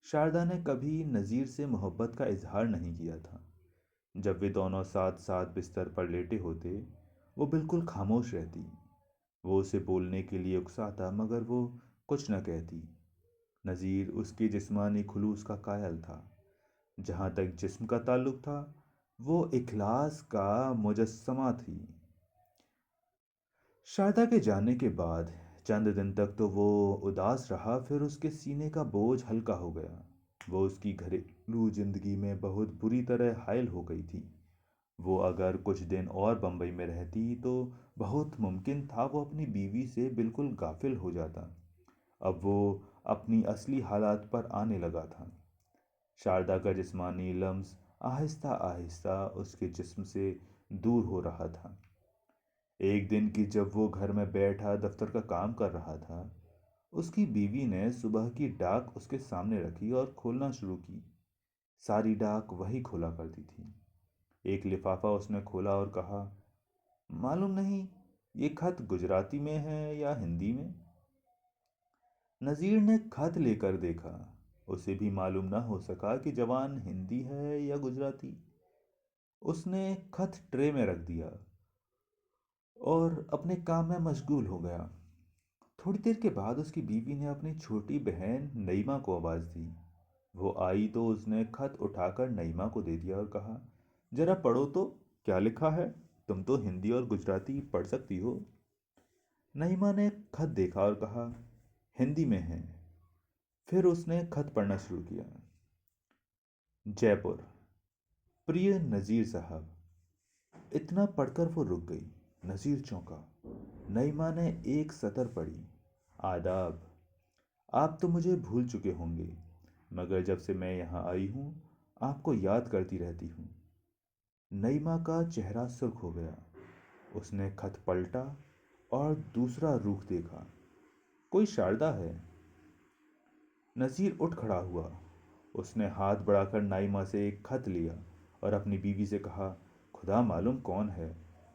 शारदा ने कभी नज़ीर से मोहब्बत का इजहार नहीं किया था। जब वे दोनों साथ साथ बिस्तर पर लेटे होते, वो बिल्कुल खामोश रहती। वो उसे बोलने के लिए उकसाता, मगर वो कुछ न कहती। नज़ीर उसके जिस्मानी खुलूस का कायल था। जहाँ तक जिस्म का ताल्लुक था, वो इखलास का मुजस्समा थी। शारदा के जाने के बाद चंद दिन तक तो वो उदास रहा, फिर उसके सीने का बोझ हल्का हो गया। वो उसकी घरेलू जिंदगी में बहुत बुरी तरह हायल हो गई थी। वो अगर कुछ दिन और बंबई में रहती तो बहुत मुमकिन था वो अपनी बीवी से बिल्कुल गाफिल हो जाता। अब वो अपनी असली हालात पर आने लगा था। शारदा का जिस्मानी लम्स आहिस्ता आहिस्ता उसके जिस्म से दूर हो रहा था। एक दिन की जब वो घर में बैठा दफ्तर का काम कर रहा था, उसकी बीवी ने सुबह की डाक उसके सामने रखी और खोलना शुरू की। सारी डाक वही खोला करती थी। एक लिफाफा उसने खोला और कहा, मालूम नहीं ये खत गुजराती में है या हिंदी में। नज़ीर ने खत लेकर देखा। उसे भी मालूम न हो सका कि जवान हिंदी है या गुजराती। उसने खत ट्रे में रख दिया और अपने काम में मशगूल हो गया। थोड़ी देर के बाद उसकी बीवी ने अपनी छोटी बहन नईमा को आवाज़ दी। वो आई तो उसने खत उठाकर नईमा को दे दिया और कहा, जरा पढ़ो तो क्या लिखा है। तुम तो हिंदी और गुजराती पढ़ सकती हो। नईमा ने खत देखा और कहा, हिंदी में है। फिर उसने खत पढ़ना शुरू किया। जयपुर। प्रिय नज़ीर साहब। इतना पढ़कर वो रुक गई। नज़ीर चौंका। नईमा ने एक सतर पढ़ी। आदाब। आप तो मुझे भूल चुके होंगे, मगर जब से मैं यहाँ आई हूँ आपको याद करती रहती हूँ। नईमा का चेहरा सुर्ख हो गया। उसने खत पलटा और दूसरा रुख देखा। कोई शारदा है। नज़ीर उठ खड़ा हुआ। उसने हाथ बढ़ाकर नाइमा से एक खत लिया और अपनी बीवी से कहा, खुदा मालूम कौन है,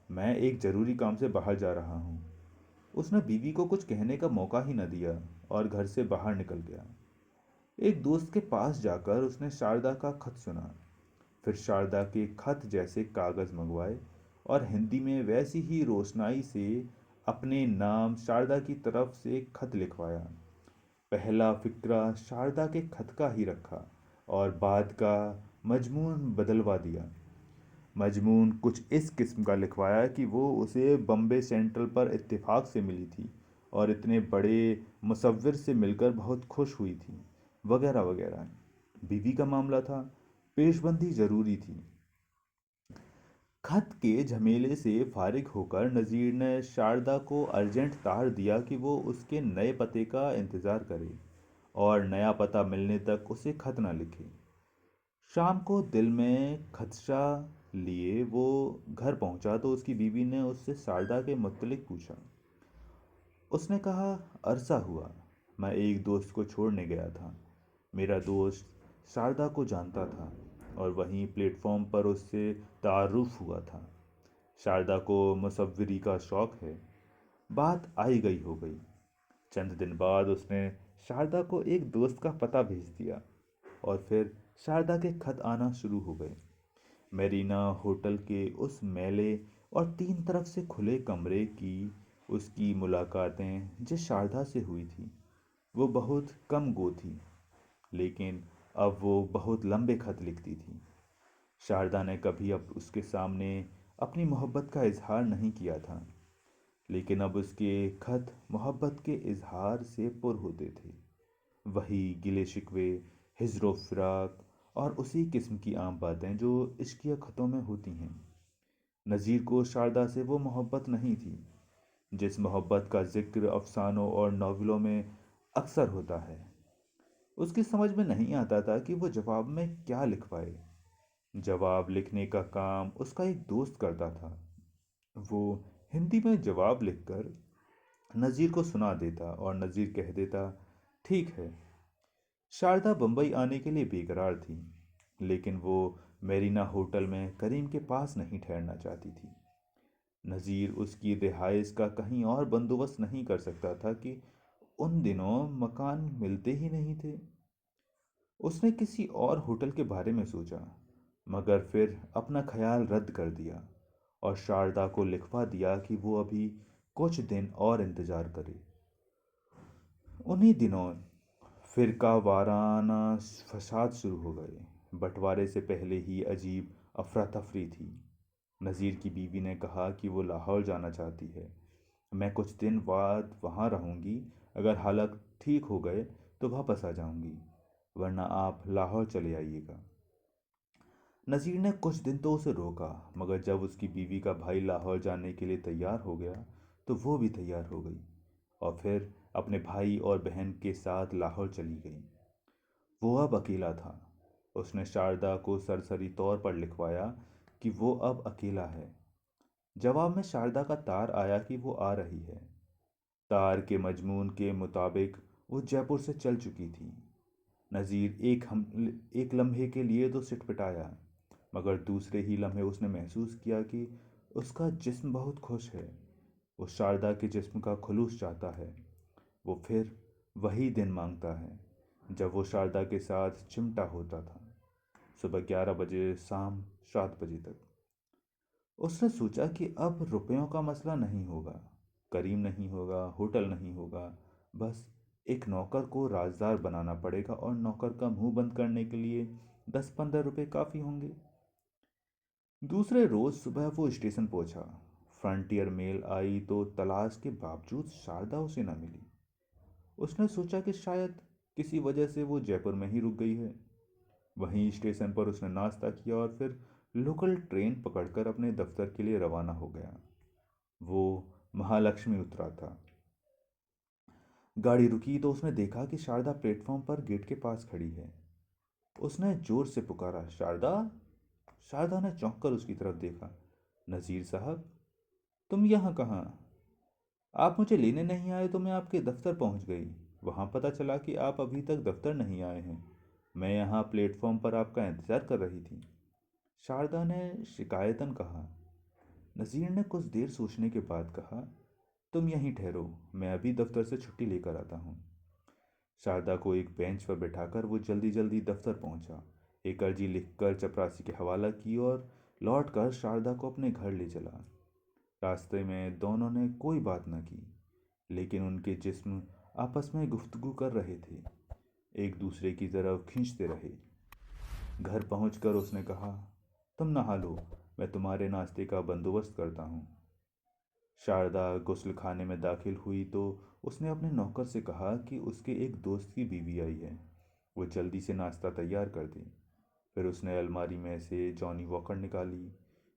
मैं एक ज़रूरी काम से बाहर जा रहा हूँ। उसने बीवी को कुछ कहने का मौका ही न दिया और घर से बाहर निकल गया। एक दोस्त के पास जाकर उसने शारदा का खत सुना। फिर शारदा के खत जैसे कागज़ मंगवाए और हिंदी में वैसी ही रोशनाई से अपने नाम शारदा की तरफ से खत लिखवाया। पहला फ़िक्रा शारदा के खत का ही रखा और बाद का मजमून बदलवा दिया। मजमून कुछ इस किस्म का लिखवाया कि वो उसे बम्बे सेंट्रल पर इत्तेफाक से मिली थी और इतने बड़े मुसव्विर से मिलकर बहुत खुश हुई थी, वगैरह वगैरह। बीवी का मामला था, पेशबंदी ज़रूरी थी। खत के झमेले से फारिग होकर नज़ीर ने शारदा को अर्जेंट तार दिया कि वो उसके नए पते का इंतज़ार करे और नया पता मिलने तक उसे खत ना लिखे। शाम को दिल में खदशा लिए वो घर पहुंचा तो उसकी बीवी ने उससे शारदा के मुत्तलिक पूछा। उसने कहा, अरसा हुआ मैं एक दोस्त को छोड़ने गया था। मेरा दोस्त शारदा को जानता था और वहीं प्लेटफॉर्म पर उससे तारुफ हुआ था। शारदा को मुसव्विरी का शौक है। बात आई गई हो गई। चंद दिन बाद उसने शारदा को एक दोस्त का पता भेज दिया और फिर शारदा के खत आना शुरू हो गए। मेरीना होटल के उस मेले और तीन तरफ से खुले कमरे की उसकी मुलाकातें जिस शारदा से हुई थी, वो बहुत कम गो थी, लेकिन अब वो बहुत लंबे खत लिखती थी। शारदा ने कभी अब उसके सामने अपनी मोहब्बत का इजहार नहीं किया था, लेकिन अब उसके खत मोहब्बत के इजहार से पुर होते थे। वही गिले शिकवे, हिज्र फिराक और उसी किस्म की आम बातें जो इश्किया खतों में होती हैं। नज़ीर को शारदा से वो मोहब्बत नहीं थी जिस मोहब्बत का जिक्र अफसानों और नावलों में अक्सर होता है। उसकी समझ में नहीं आता था कि वो जवाब में क्या लिखवाए। जवाब लिखने का काम उसका एक दोस्त करता था। वो हिंदी में जवाब लिखकर नज़ीर को सुना देता और नज़ीर कह देता, ठीक है। शारदा बम्बई आने के लिए बेकरार थी, लेकिन वो मेरीना होटल में करीम के पास नहीं ठहरना चाहती थी। नज़ीर उसकी रिहाइश का कहीं और बंदोबस्त नहीं कर सकता था कि उन दिनों मकान मिलते ही नहीं थे। उसने किसी और होटल के बारे में सोचा, मगर फिर अपना ख्याल रद्द कर दिया और शारदा को लिखवा दिया कि वो अभी कुछ दिन और इंतज़ार करे। उन्हीं दिनों फिरका वाराना फसाद शुरू हो गए। बंटवारे से पहले ही अजीब अफरा तफरी थी। नज़ीर की बीवी ने कहा कि वो लाहौर जाना चाहती है। मैं कुछ दिन बाद वहाँ रहूँगी। अगर हालात ठीक हो गए तो वापस आ जाऊँगी, वरना आप लाहौर चले आइएगा। नज़ीर ने कुछ दिन तो उसे रोका, मगर जब उसकी बीवी का भाई लाहौर जाने के लिए तैयार हो गया तो वो भी तैयार हो गई और फिर अपने भाई और बहन के साथ लाहौर चली गई। वो अब अकेला था। उसने शारदा को सरसरी तौर पर लिखवाया कि वो अब अकेला है। जवाब में शारदा का तार आया कि वो आ रही है। तार के मजमून के मुताबिक वो जयपुर से चल चुकी थी। नज़ीर एक लम्हे के लिए तो सिटपटाया, मगर दूसरे ही लम्हे उसने महसूस किया कि उसका जिस्म बहुत खुश है। वो शारदा के जिस्म का खुलूस चाहता है। वो फिर वही दिन मांगता है जब वो शारदा के साथ चिमटा होता था, सुबह 11 बजे, शाम 7 बजे तक। उसने सोचा कि अब रुपयों का मसला नहीं होगा, करीम नहीं होगा, होटल नहीं होगा। बस एक नौकर को राजदार बनाना पड़ेगा और नौकर का मुंह बंद करने के लिए 10-15 रुपए काफ़ी होंगे। दूसरे रोज़ सुबह वो स्टेशन पहुंचा। फ्रंटियर मेल आई तो तलाश के बावजूद शारदा उसे न मिली। उसने सोचा कि शायद किसी वजह से वो जयपुर में ही रुक गई है। वहीं स्टेशन पर उसने नाश्ता किया और फिर लोकल ट्रेन पकड़कर अपने दफ्तर के लिए रवाना हो गया। वो महालक्ष्मी उतरा था। गाड़ी रुकी तो उसने देखा कि शारदा प्लेटफॉर्म पर गेट के पास खड़ी है। उसने जोर से पुकारा, शारदा। शारदा ने चौंक कर उसकी तरफ देखा। नज़ीर साहब, तुम यहाँ कहाँ? आप मुझे लेने नहीं आए तो मैं आपके दफ्तर पहुँच गई। वहाँ पता चला कि आप अभी तक दफ्तर नहीं आए हैं। मैं यहाँ प्लेटफॉर्म पर आपका इंतज़ार कर रही थी, शारदा ने शिकायतन कहा। नज़ीर ने कुछ देर सोचने के बाद कहा, तुम यहीं ठहरो, मैं अभी दफ्तर से छुट्टी लेकर आता हूँ। शारदा को एक बेंच पर बैठाकर वो जल्दी जल्दी दफ्तर पहुंचा। एक अर्जी लिखकर चपरासी के हवाला की और लौटकर शारदा को अपने घर ले चला। रास्ते में दोनों ने कोई बात न की, लेकिन उनके जिस्म आपस में गुफ्तगू कर रहे थे, एक दूसरे की तरफ खींचते रहे। घर पहुंचकर उसने कहा, तुम नहा लो, मैं तुम्हारे नाश्ते का बंदोबस्त करता हूँ। शारदा गुस्ल खाने में दाखिल हुई तो उसने अपने नौकर से कहा कि उसके एक दोस्त की बीवी आई है, वो जल्दी से नाश्ता तैयार कर दे। फिर उसने अलमारी में से जॉनी वॉकर निकाली,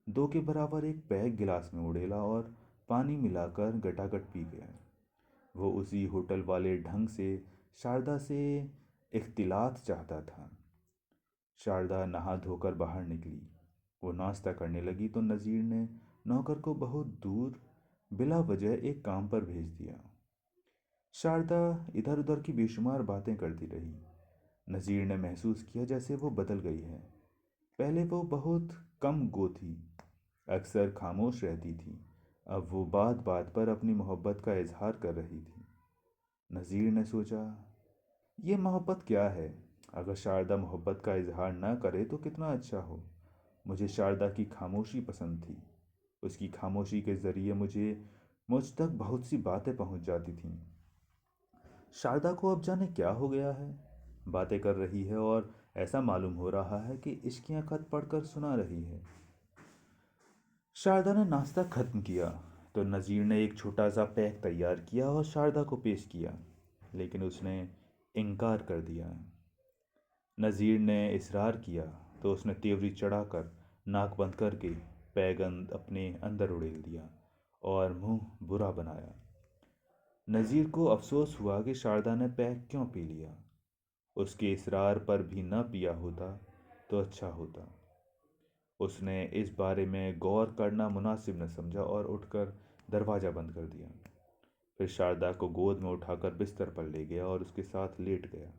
2 के बराबर एक पैक गिलास में उड़ेला और पानी मिलाकर गटागट पी गया। वो उसी होटल वाले ढंग से शारदा से इख्तिलात चाहता था। शारदा नहा धोकर बाहर निकली। वो नाश्ता करने लगी तो नज़ीर ने नौकर को बहुत दूर बिला वजह एक काम पर भेज दिया। शारदा इधर उधर की बेशुमार बातें करती रही। नज़ीर ने महसूस किया जैसे वो बदल गई है। पहले वो बहुत कम गो थी, अक्सर खामोश रहती थी। अब वो बात बात पर अपनी मोहब्बत का इजहार कर रही थी। नज़ीर ने सोचा, ये मोहब्बत क्या है? अगर शारदा मोहब्बत का इजहार ना करे तो कितना अच्छा हो। मुझे शारदा की खामोशी पसंद थी। उसकी खामोशी के ज़रिए मुझ तक बहुत सी बातें पहुंच जाती थीं। शारदा को अब जाने क्या हो गया है, बातें कर रही है और ऐसा मालूम हो रहा है कि इश्कियाँ खत पढ़कर सुना रही है। शारदा ने नाश्ता खत्म किया तो नज़ीर ने एक छोटा सा पैक तैयार किया और शारदा को पेश किया, लेकिन उसने इनकार कर दिया। नज़ीर ने इसरार किया तो उसने तेवरी चढ़ाकर नाक बंद करके पैग अपने अंदर उड़ेल दिया और मुंह बुरा बनाया। नज़ीर को अफसोस हुआ कि शारदा ने पैग क्यों पी लिया। उसके इसरार पर भी न पिया होता तो अच्छा होता। उसने इस बारे में गौर करना मुनासिब न समझा और उठकर दरवाज़ा बंद कर दिया। फिर शारदा को गोद में उठाकर बिस्तर पर ले गया और उसके साथ लेट गया।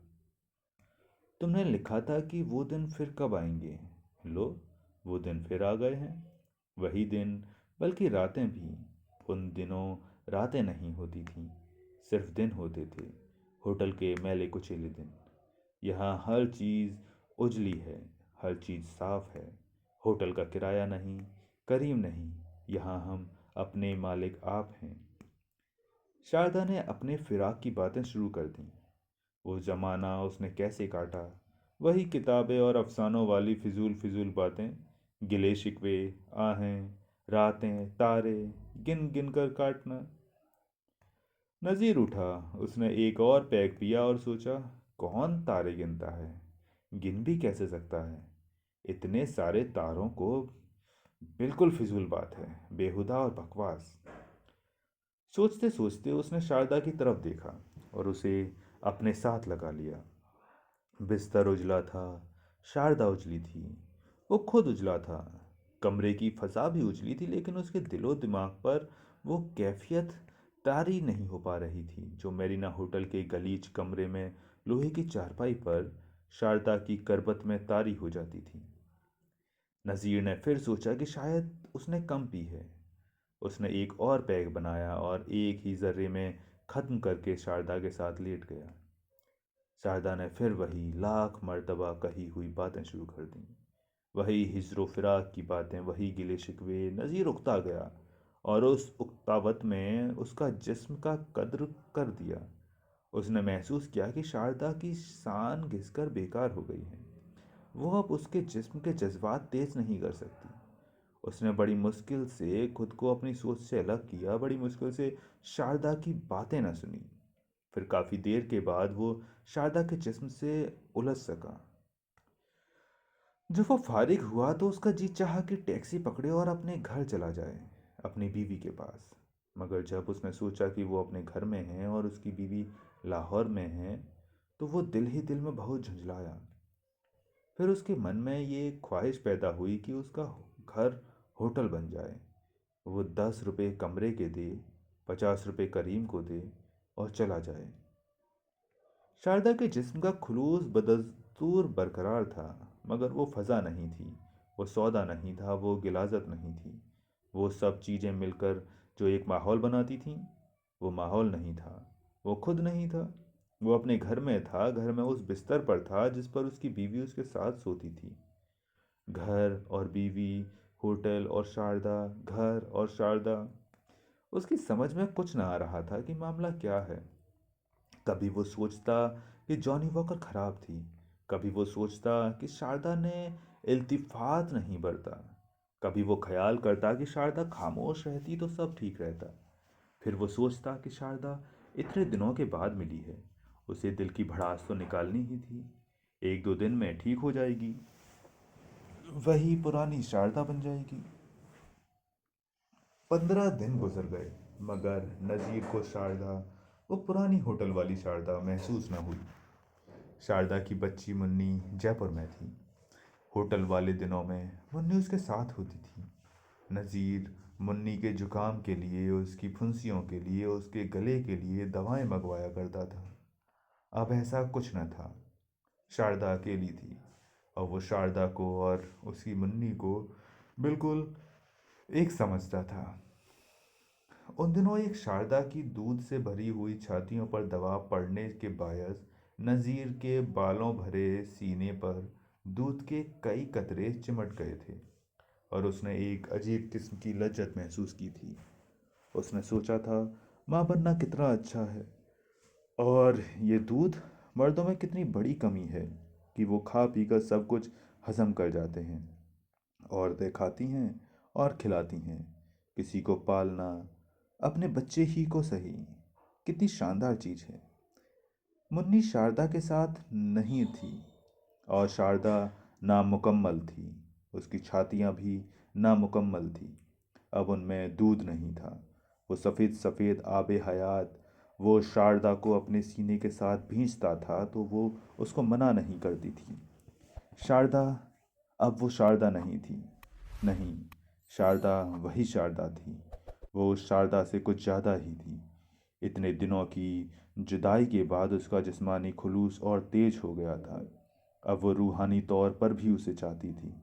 तुमने लिखा था कि वो दिन फिर कब आएंगे। लो, वो दिन फिर आ गए हैं। वही दिन, बल्कि रातें भी। उन दिनों रातें नहीं होती थीं, सिर्फ दिन होते थे। होटल के मैले कुचेले दिन। यहाँ हर चीज़ उजली है, हर चीज़ साफ है। होटल का किराया नहीं, करीम नहीं, यहाँ हम अपने मालिक आप हैं। शारदा ने अपने फिराक की बातें शुरू कर दी। वो ज़माना उसने कैसे काटा, वही किताबें और अफसानों वाली फिजूल फिजूल बातें, गिले शिकवे, आहें, रातें, तारे, गिन गिन कर काटना। नज़ीर उठा। उसने एक और पैग पिया और सोचा, कौन तारे गिनता है, गिन भी कैसे सकता है। इतने सारे तारों को, बिल्कुल फिजूल बात है, बेहुदा और बकवास। सोचते सोचते उसने शारदा की तरफ देखा और उसे अपने साथ लगा लिया। बिस्तर उजला था, शारदा उजली थी, वो खुद उजला था। कमरे की फ़ज़ा भी उजली थी, लेकिन उसके दिलो दिमाग पर वो कैफियत तारी नहीं हो पा रही थी जो मेरीना होटल के गलीच कमरे में लोहे की चारपाई पर शारदा की करबत में तारी हो जाती थी। नज़ीर ने फिर सोचा कि शायद उसने कम पी है। उसने एक और पैग बनाया और एक ही ज़र्रे में ख़त्म करके शारदा के साथ लेट गया। शारदा ने फिर वही लाख मर्तबा कही हुई बातें शुरू कर दी। वही हिज्र फिराक की बातें, वही गिले शिकवे। नज़ीर उकता गया और उस उकतावत में उसका जिस्म का कद्र कर दिया। उसने महसूस किया कि शारदा की शान घिसकर बेकार हो गई है। वो अब उसके जिस्म के जज्बात तेज नहीं कर सकती। उसने बड़ी मुश्किल से खुद को अपनी सोच से अलग किया, बड़ी मुश्किल से शारदा की बातें न सुनी। फिर काफ़ी देर के बाद वो शारदा के जिस्म से उलझ सका। जब वो फारिग हुआ तो उसका जी चाहा कि टैक्सी पकड़े और अपने घर चला जाए, अपनी बीवी के पास। मगर जब उसने सोचा कि वो अपने घर में है और उसकी बीवी लाहौर में है, तो वो दिल ही दिल में बहुत झुंझलाया। फिर उसके मन में ये ख्वाहिश पैदा हुई कि उसका घर होटल बन जाए। वो 10 रुपये कमरे के दे, 50 रुपये करीम को दे और चला जाए। शारदा के जिस्म का खुलूस बदस्तूर बरकरार था, मगर वो फ़ज़ा नहीं थी, वो सौदा नहीं था, वो गिलाज़त नहीं थी। वो सब चीज़ें मिलकर जो एक माहौल बनाती थीं, वो माहौल नहीं था, वो खुद नहीं था। वो अपने घर में था, घर में उस बिस्तर पर था जिस पर उसकी बीवी उसके साथ सोती थी। घर और बीवी, होटल और शारदा, घर और शारदा। उसकी समझ में कुछ ना आ रहा था कि मामला क्या है। कभी वो सोचता कि जॉनी वॉकर खराब थी, कभी वो सोचता कि शारदा ने इल्तिफात नहीं बरता, कभी वो ख्याल करता कि शारदा खामोश रहती तो सब ठीक रहता। फिर वो सोचता कि शारदा इतने दिनों के बाद मिली है, उसे दिल की भड़ास तो निकालनी ही थी, एक दो दिन में ठीक हो जाएगी, वही पुरानी शारदा बन जाएगी। 15 दिन गुजर गए, मगर नज़ीर को शारदा, वो पुरानी होटल वाली शारदा महसूस न हुई। शारदा की बच्ची मुन्नी जयपुर में थी। होटल वाले दिनों में मुन्नी उसके साथ होती थी। नज़ीर मुन्नी के जुकाम के लिए, उसकी फुंसियों के लिए, उसके गले के लिए दवाएं मंगवाया करता था। अब ऐसा कुछ न था। शारदा अकेली थी और वो शारदा को और उसकी मुन्नी को बिल्कुल एक समझता था। उन दिनों एक शारदा की दूध से भरी हुई छातियों पर दबाव पड़ने के बायस नज़ीर के बालों भरे सीने पर दूध के कई कतरे चिमट गए थे और उसने एक अजीब किस्म की लज्जत महसूस की थी। उसने सोचा था, माँ बनना कितना अच्छा है, और ये दूध, मर्दों में कितनी बड़ी कमी है। कि वो खा पी कर सब कुछ हजम कर जाते हैं। औरतें खाती हैं और खिलाती हैं। किसी को पालना, अपने बच्चे ही को सही, कितनी शानदार चीज़ है। मुन्नी शारदा के साथ नहीं थी और शारदा नामुकम्मल थी। उसकी छातियाँ भी नामुकम्मल थी। अब उनमें दूध नहीं था। वो सफ़ेद सफ़ेद आबे हयात वो शारदा को अपने सीने के साथ भींचता था तो वो उसको मना नहीं करती थी। शारदा, अब वो शारदा नहीं थी। नहीं, शारदा वही शारदा थी। वो उस शारदा से कुछ ज़्यादा ही थी। इतने दिनों की जुदाई के बाद उसका जिस्मानी खुलूस और तेज हो गया था। अब वो रूहानी तौर पर भी उसे चाहती थी।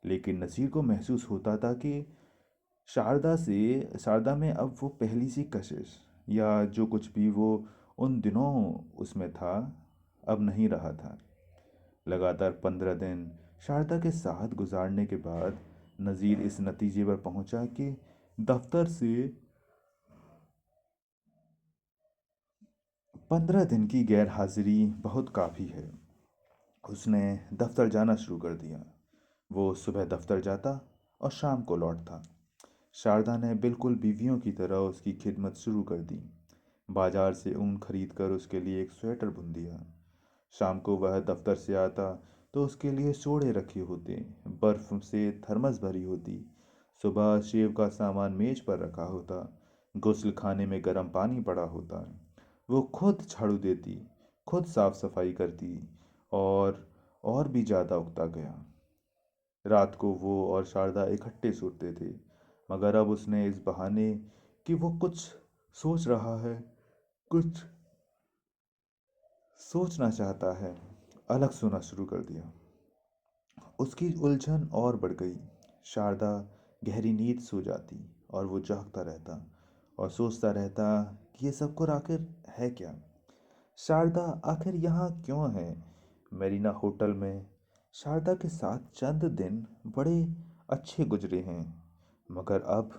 लेकिन नसीर को महसूस होता था कि शारदा में अब वो पहली सी कशिश या जो कुछ भी वो उन दिनों उसमें था, अब नहीं रहा था। लगातार 15 दिन शारदा के साथ गुजारने के बाद नज़ीर इस नतीजे पर पहुंचा कि दफ्तर से 15 दिन की गैर हाजिरी बहुत काफ़ी है। उसने दफ्तर जाना शुरू कर दिया। वो सुबह दफ्तर जाता और शाम को लौटता। शारदा ने बिल्कुल बीवियों की तरह उसकी खिदमत शुरू कर दी। बाजार से ऊन खरीद कर उसके लिए एक स्वेटर बुन दिया। शाम को वह दफ्तर से आता तो उसके लिए सोड़े रखे होते, बर्फ से थर्मस भरी होती। सुबह शेव का सामान मेज पर रखा होता, गुस्ल खाने में गर्म पानी पड़ा होता। वो खुद झाड़ू देती, खुद साफ सफाई करती और भी ज़्यादा उकता गया। रात को वो और शारदा इकट्ठे सोते थे, मगर अब उसने इस बहाने कि वो कुछ सोच रहा है, कुछ सोचना चाहता है, अलग सोना शुरू कर दिया। उसकी उलझन और बढ़ गई। शारदा गहरी नींद सो जाती और वो जागता रहता और सोचता रहता कि ये सब कुछ आखिर है क्या। शारदा आखिर यहाँ क्यों है, मेरीना होटल में। शारदा के साथ चंद दिन बड़े अच्छे गुजरे हैं, मगर अब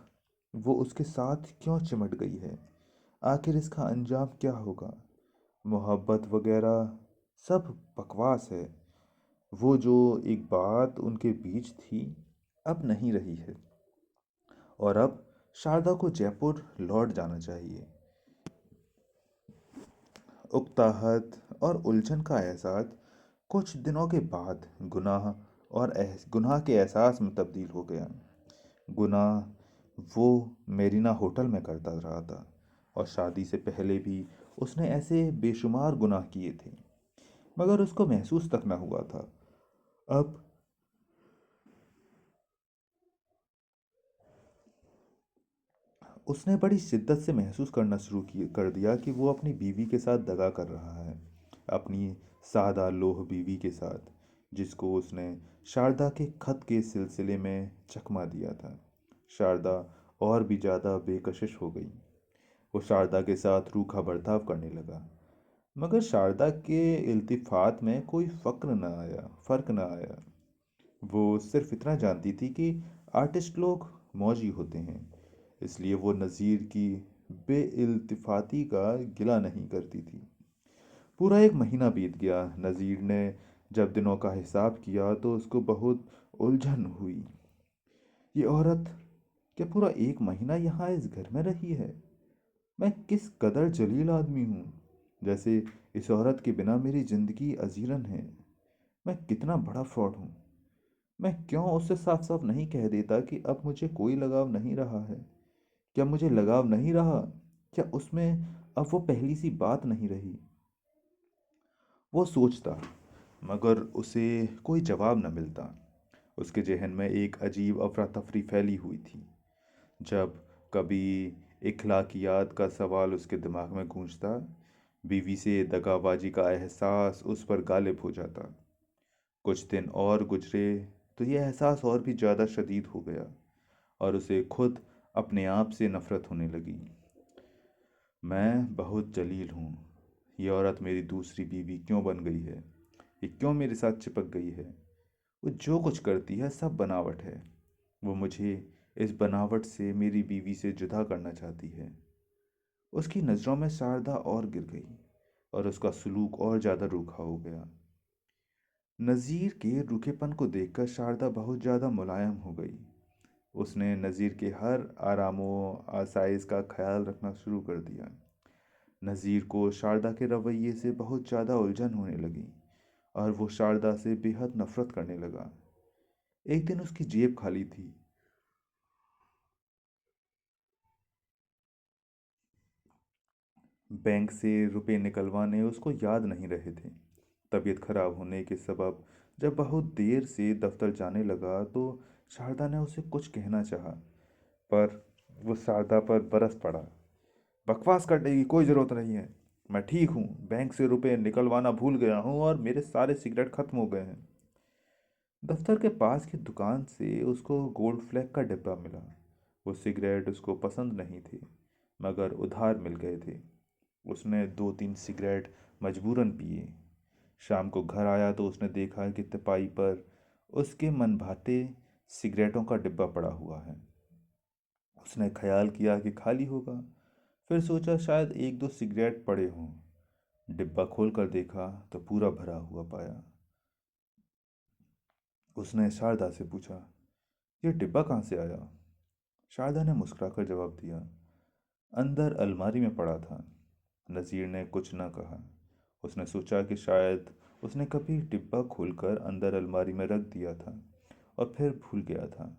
वो उसके साथ क्यों चिमट गई है। आखिर इसका अंजाम क्या होगा। मोहब्बत वगैरह सब बकवास है। वो जो एक बात उनके बीच थी, अब नहीं रही है। और अब शारदा को जयपुर लौट जाना चाहिए। उकताहट और उलझन का एहसास कुछ दिनों के बाद गुनाह के एहसास में तब्दील हो गया। गुनाह वो मेरीना होटल में करता रहा था और शादी से पहले भी उसने ऐसे बेशुमार गुनाह किए थे, मगर उसको महसूस तक न हुआ था। अब उसने बड़ी शिद्दत से महसूस करना कर दिया कि वो अपनी बीवी के साथ दगा कर रहा है। अपनी सादा लोह बीवी के साथ, जिसको उसने शारदा के खत के सिलसिले में चकमा दिया था। शारदा और भी ज़्यादा बेकशिश हो गई। वो शारदा के साथ रूखा बर्ताव करने लगा, मगर शारदा के इल्तिफात में कोई फ़र्क न आया। वो सिर्फ इतना जानती थी कि आर्टिस्ट लोग मौजी होते हैं, इसलिए वो नज़ीर की बेइल्तिफाती का गिला नहीं करती थी। पूरा एक महीना बीत गया। नज़ीर ने जब दिनों का हिसाब किया तो उसको बहुत उलझन हुई। ये औरत क्या पूरा एक महीना यहाँ इस घर में रही है। मैं किस कदर जलील आदमी हूँ। जैसे इस औरत के बिना मेरी ज़िंदगी अजीरन है। मैं कितना बड़ा फ्रॉड हूँ। मैं क्यों उससे साफ साफ नहीं कह देता कि अब मुझे कोई लगाव नहीं रहा है। क्या मुझे लगाव नहीं रहा? क्या उसमें अब वो पहली सी बात नहीं रही? वो सोचता, मगर उसे कोई जवाब न मिलता। उसके जहन में एक अजीब अफरा तफरी फैली हुई थी। जब कभी इखलाकियात का सवाल उसके दिमाग में गूंजता, बीवी से दगाबाजी का एहसास उस पर गालिब हो जाता। कुछ दिन और गुजरे तो यह एहसास और भी ज़्यादा शदीद हो गया और उसे खुद अपने आप से नफरत होने लगी। मैं बहुत जलील हूँ। ये औरत मेरी दूसरी बीवी क्यों बन गई है? ये क्यों मेरे साथ चिपक गई है? वो जो कुछ करती है सब बनावट है। वो मुझे इस बनावट से मेरी बीवी से जुदा करना चाहती है। उसकी नज़रों में शारदा और गिर गई और उसका सलूक और ज़्यादा रूखा हो गया। नज़ीर के रूखेपन को देखकर शारदा बहुत ज़्यादा मुलायम हो गई। उसने नज़ीर के हर आरामों आसाइश का ख्याल रखना शुरू कर दिया। नज़ीर को शारदा के रवैये से बहुत ज़्यादा उलझन होने लगी और वो शारदा से बेहद नफरत करने लगा। एक दिन उसकी जेब खाली थी। बैंक से रुपए निकलवाने उसको याद नहीं रहे थे। तबीयत खराब होने के सबब जब बहुत देर से दफ्तर जाने लगा तो शारदा ने उसे कुछ कहना चाहा, पर वो शारदा पर बरस पड़ा। बकवास करने की कोई ज़रूरत नहीं है। मैं ठीक हूँ, बैंक से रुपए निकलवाना भूल गया हूँ और मेरे सारे सिगरेट खत्म हो गए हैं। दफ्तर के पास की दुकान से उसको गोल्ड फ्लैग का डिब्बा मिला। वो सिगरेट उसको पसंद नहीं थे, मगर उधार मिल गए थे। उसने दो तीन सिगरेट मजबूरन पिए। शाम को घर आया तो उसने देखा कि तिपाई पर उसके मनभाते सिगरेटों का डिब्बा पड़ा हुआ है। उसने ख्याल किया कि खाली होगा, फिर सोचा शायद एक दो सिगरेट पड़े हों। डिब्बा खोल कर देखा तो पूरा भरा हुआ पाया। उसने शारदा से पूछा, यह डिब्बा कहाँ से आया? शारदा ने मुस्कुराकर जवाब दिया, अंदर अलमारी में पड़ा था। नज़ीर ने कुछ न कहा। उसने सोचा कि शायद उसने कभी डिब्बा खोलकर अंदर अलमारी में रख दिया था और फिर भूल गया था।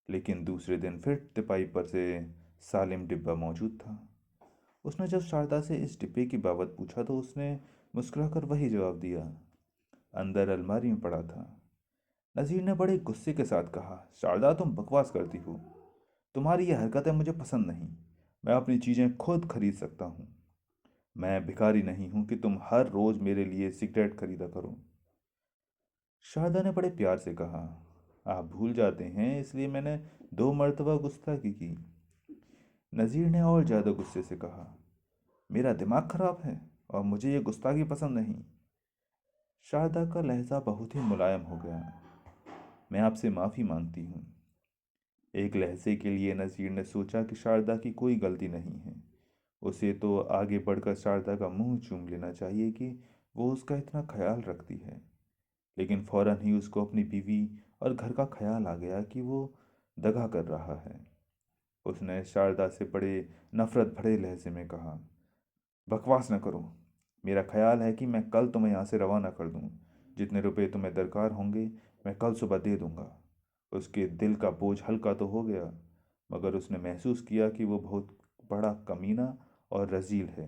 लेकिन दूसरे दिन फिर तिपाई पर से सालिम डिब्बा मौजूद था। उसने जब शारदा से इस डिब्बे की बाबत पूछा तो उसने मुस्कुराकर वही जवाब दिया, अंदर अलमारी में पड़ा था। नज़ीर ने बड़े गुस्से के साथ कहा, शारदा तुम बकवास करती हो। तुम्हारी यह हरकतें मुझे पसंद नहीं। मैं अपनी चीज़ें खुद खरीद सकता हूँ। मैं भिखारी नहीं हूँ कि तुम हर रोज़ मेरे लिए सिगरेट खरीदा करो। शारदा ने बड़े प्यार से कहा, आप भूल जाते हैं इसलिए मैंने दो मर्तबा गुस्ताखी की। नज़ीर ने और ज़्यादा गुस्से से कहा, मेरा दिमाग खराब है और मुझे ये गुस्ताखी पसंद नहीं। शारदा का लहजा बहुत ही मुलायम हो गया। मैं आपसे माफ़ी मांगती हूँ। एक लहजे के लिए नज़ीर ने सोचा कि शारदा की कोई गलती नहीं है। उसे तो आगे बढ़कर शारदा का मुंह चूम लेना चाहिए कि वो उसका इतना ख्याल रखती है। लेकिन फौरन ही उसको अपनी बीवी और घर का ख्याल आ गया कि वो दगा कर रहा है। उसने शारदा से बड़े नफरत भरे लहजे में कहा, बकवास न करो। मेरा ख्याल है कि मैं कल तुम्हें यहाँ से रवाना कर दूँ। जितने रुपए तुम्हें दरकार होंगे मैं कल सुबह दे दूँगा। उसके दिल का बोझ हल्का तो हो गया, मगर उसने महसूस किया कि वो बहुत बड़ा कमीना और रजील है।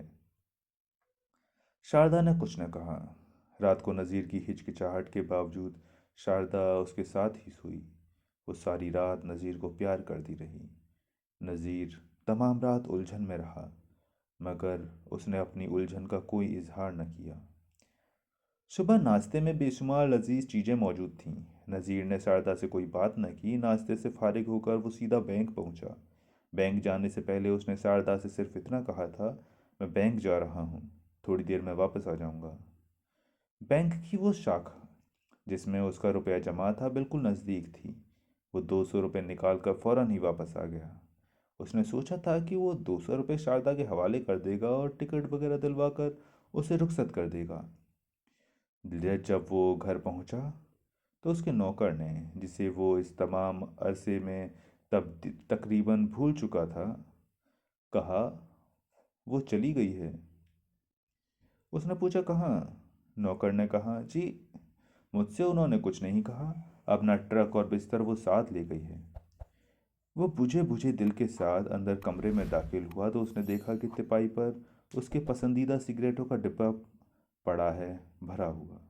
शारदा ने कुछ न कहा। रात को नज़ीर की हिचकिचाहट के बावजूद शारदा उसके साथ ही सोई। वो सारी रात नज़ीर को प्यार करती रही। नज़ीर तमाम रात उलझन में रहा, मगर उसने अपनी उलझन का कोई इजहार न किया। सुबह नाश्ते में बेशुमार लजीज चीज़ें मौजूद थीं। नज़ीर ने शारदा से कोई बात न की। नाश्ते से फारिग होकर वो सीधा बैंक पहुंचा। बैंक जाने से पहले उसने शारदा से सिर्फ इतना कहा था, मैं बैंक जा रहा हूँ, थोड़ी देर में वापस आ जाऊँगा। बैंक की वो शाखा जिसमें उसका रुपया जमा था बिल्कुल नज़दीक थी। वो 200 रुपये निकाल कर फौरन ही वापस आ गया। उसने सोचा था कि वो 200 रुपये शारदा के हवाले कर देगा और टिकट वगैरह दिलवा कर उसे रुखसत कर देगा। जब वो घर पहुंचा तो उसके नौकर ने, जिसे वो इस तमाम अरसे में तब तकरीबन भूल चुका था, कहा, वो चली गई है। उसने पूछा, कहाँ? नौकर ने कहा, जी, मुझसे उन्होंने कुछ नहीं कहा। अपना ट्रक और बिस्तर वो साथ ले गई है। वो बुझे बुझे दिल के साथ अंदर कमरे में दाखिल हुआ तो उसने देखा कि तिपाई पर उसके पसंदीदा सिगरेटों का डिब्बा पड़ा है, भरा हुआ।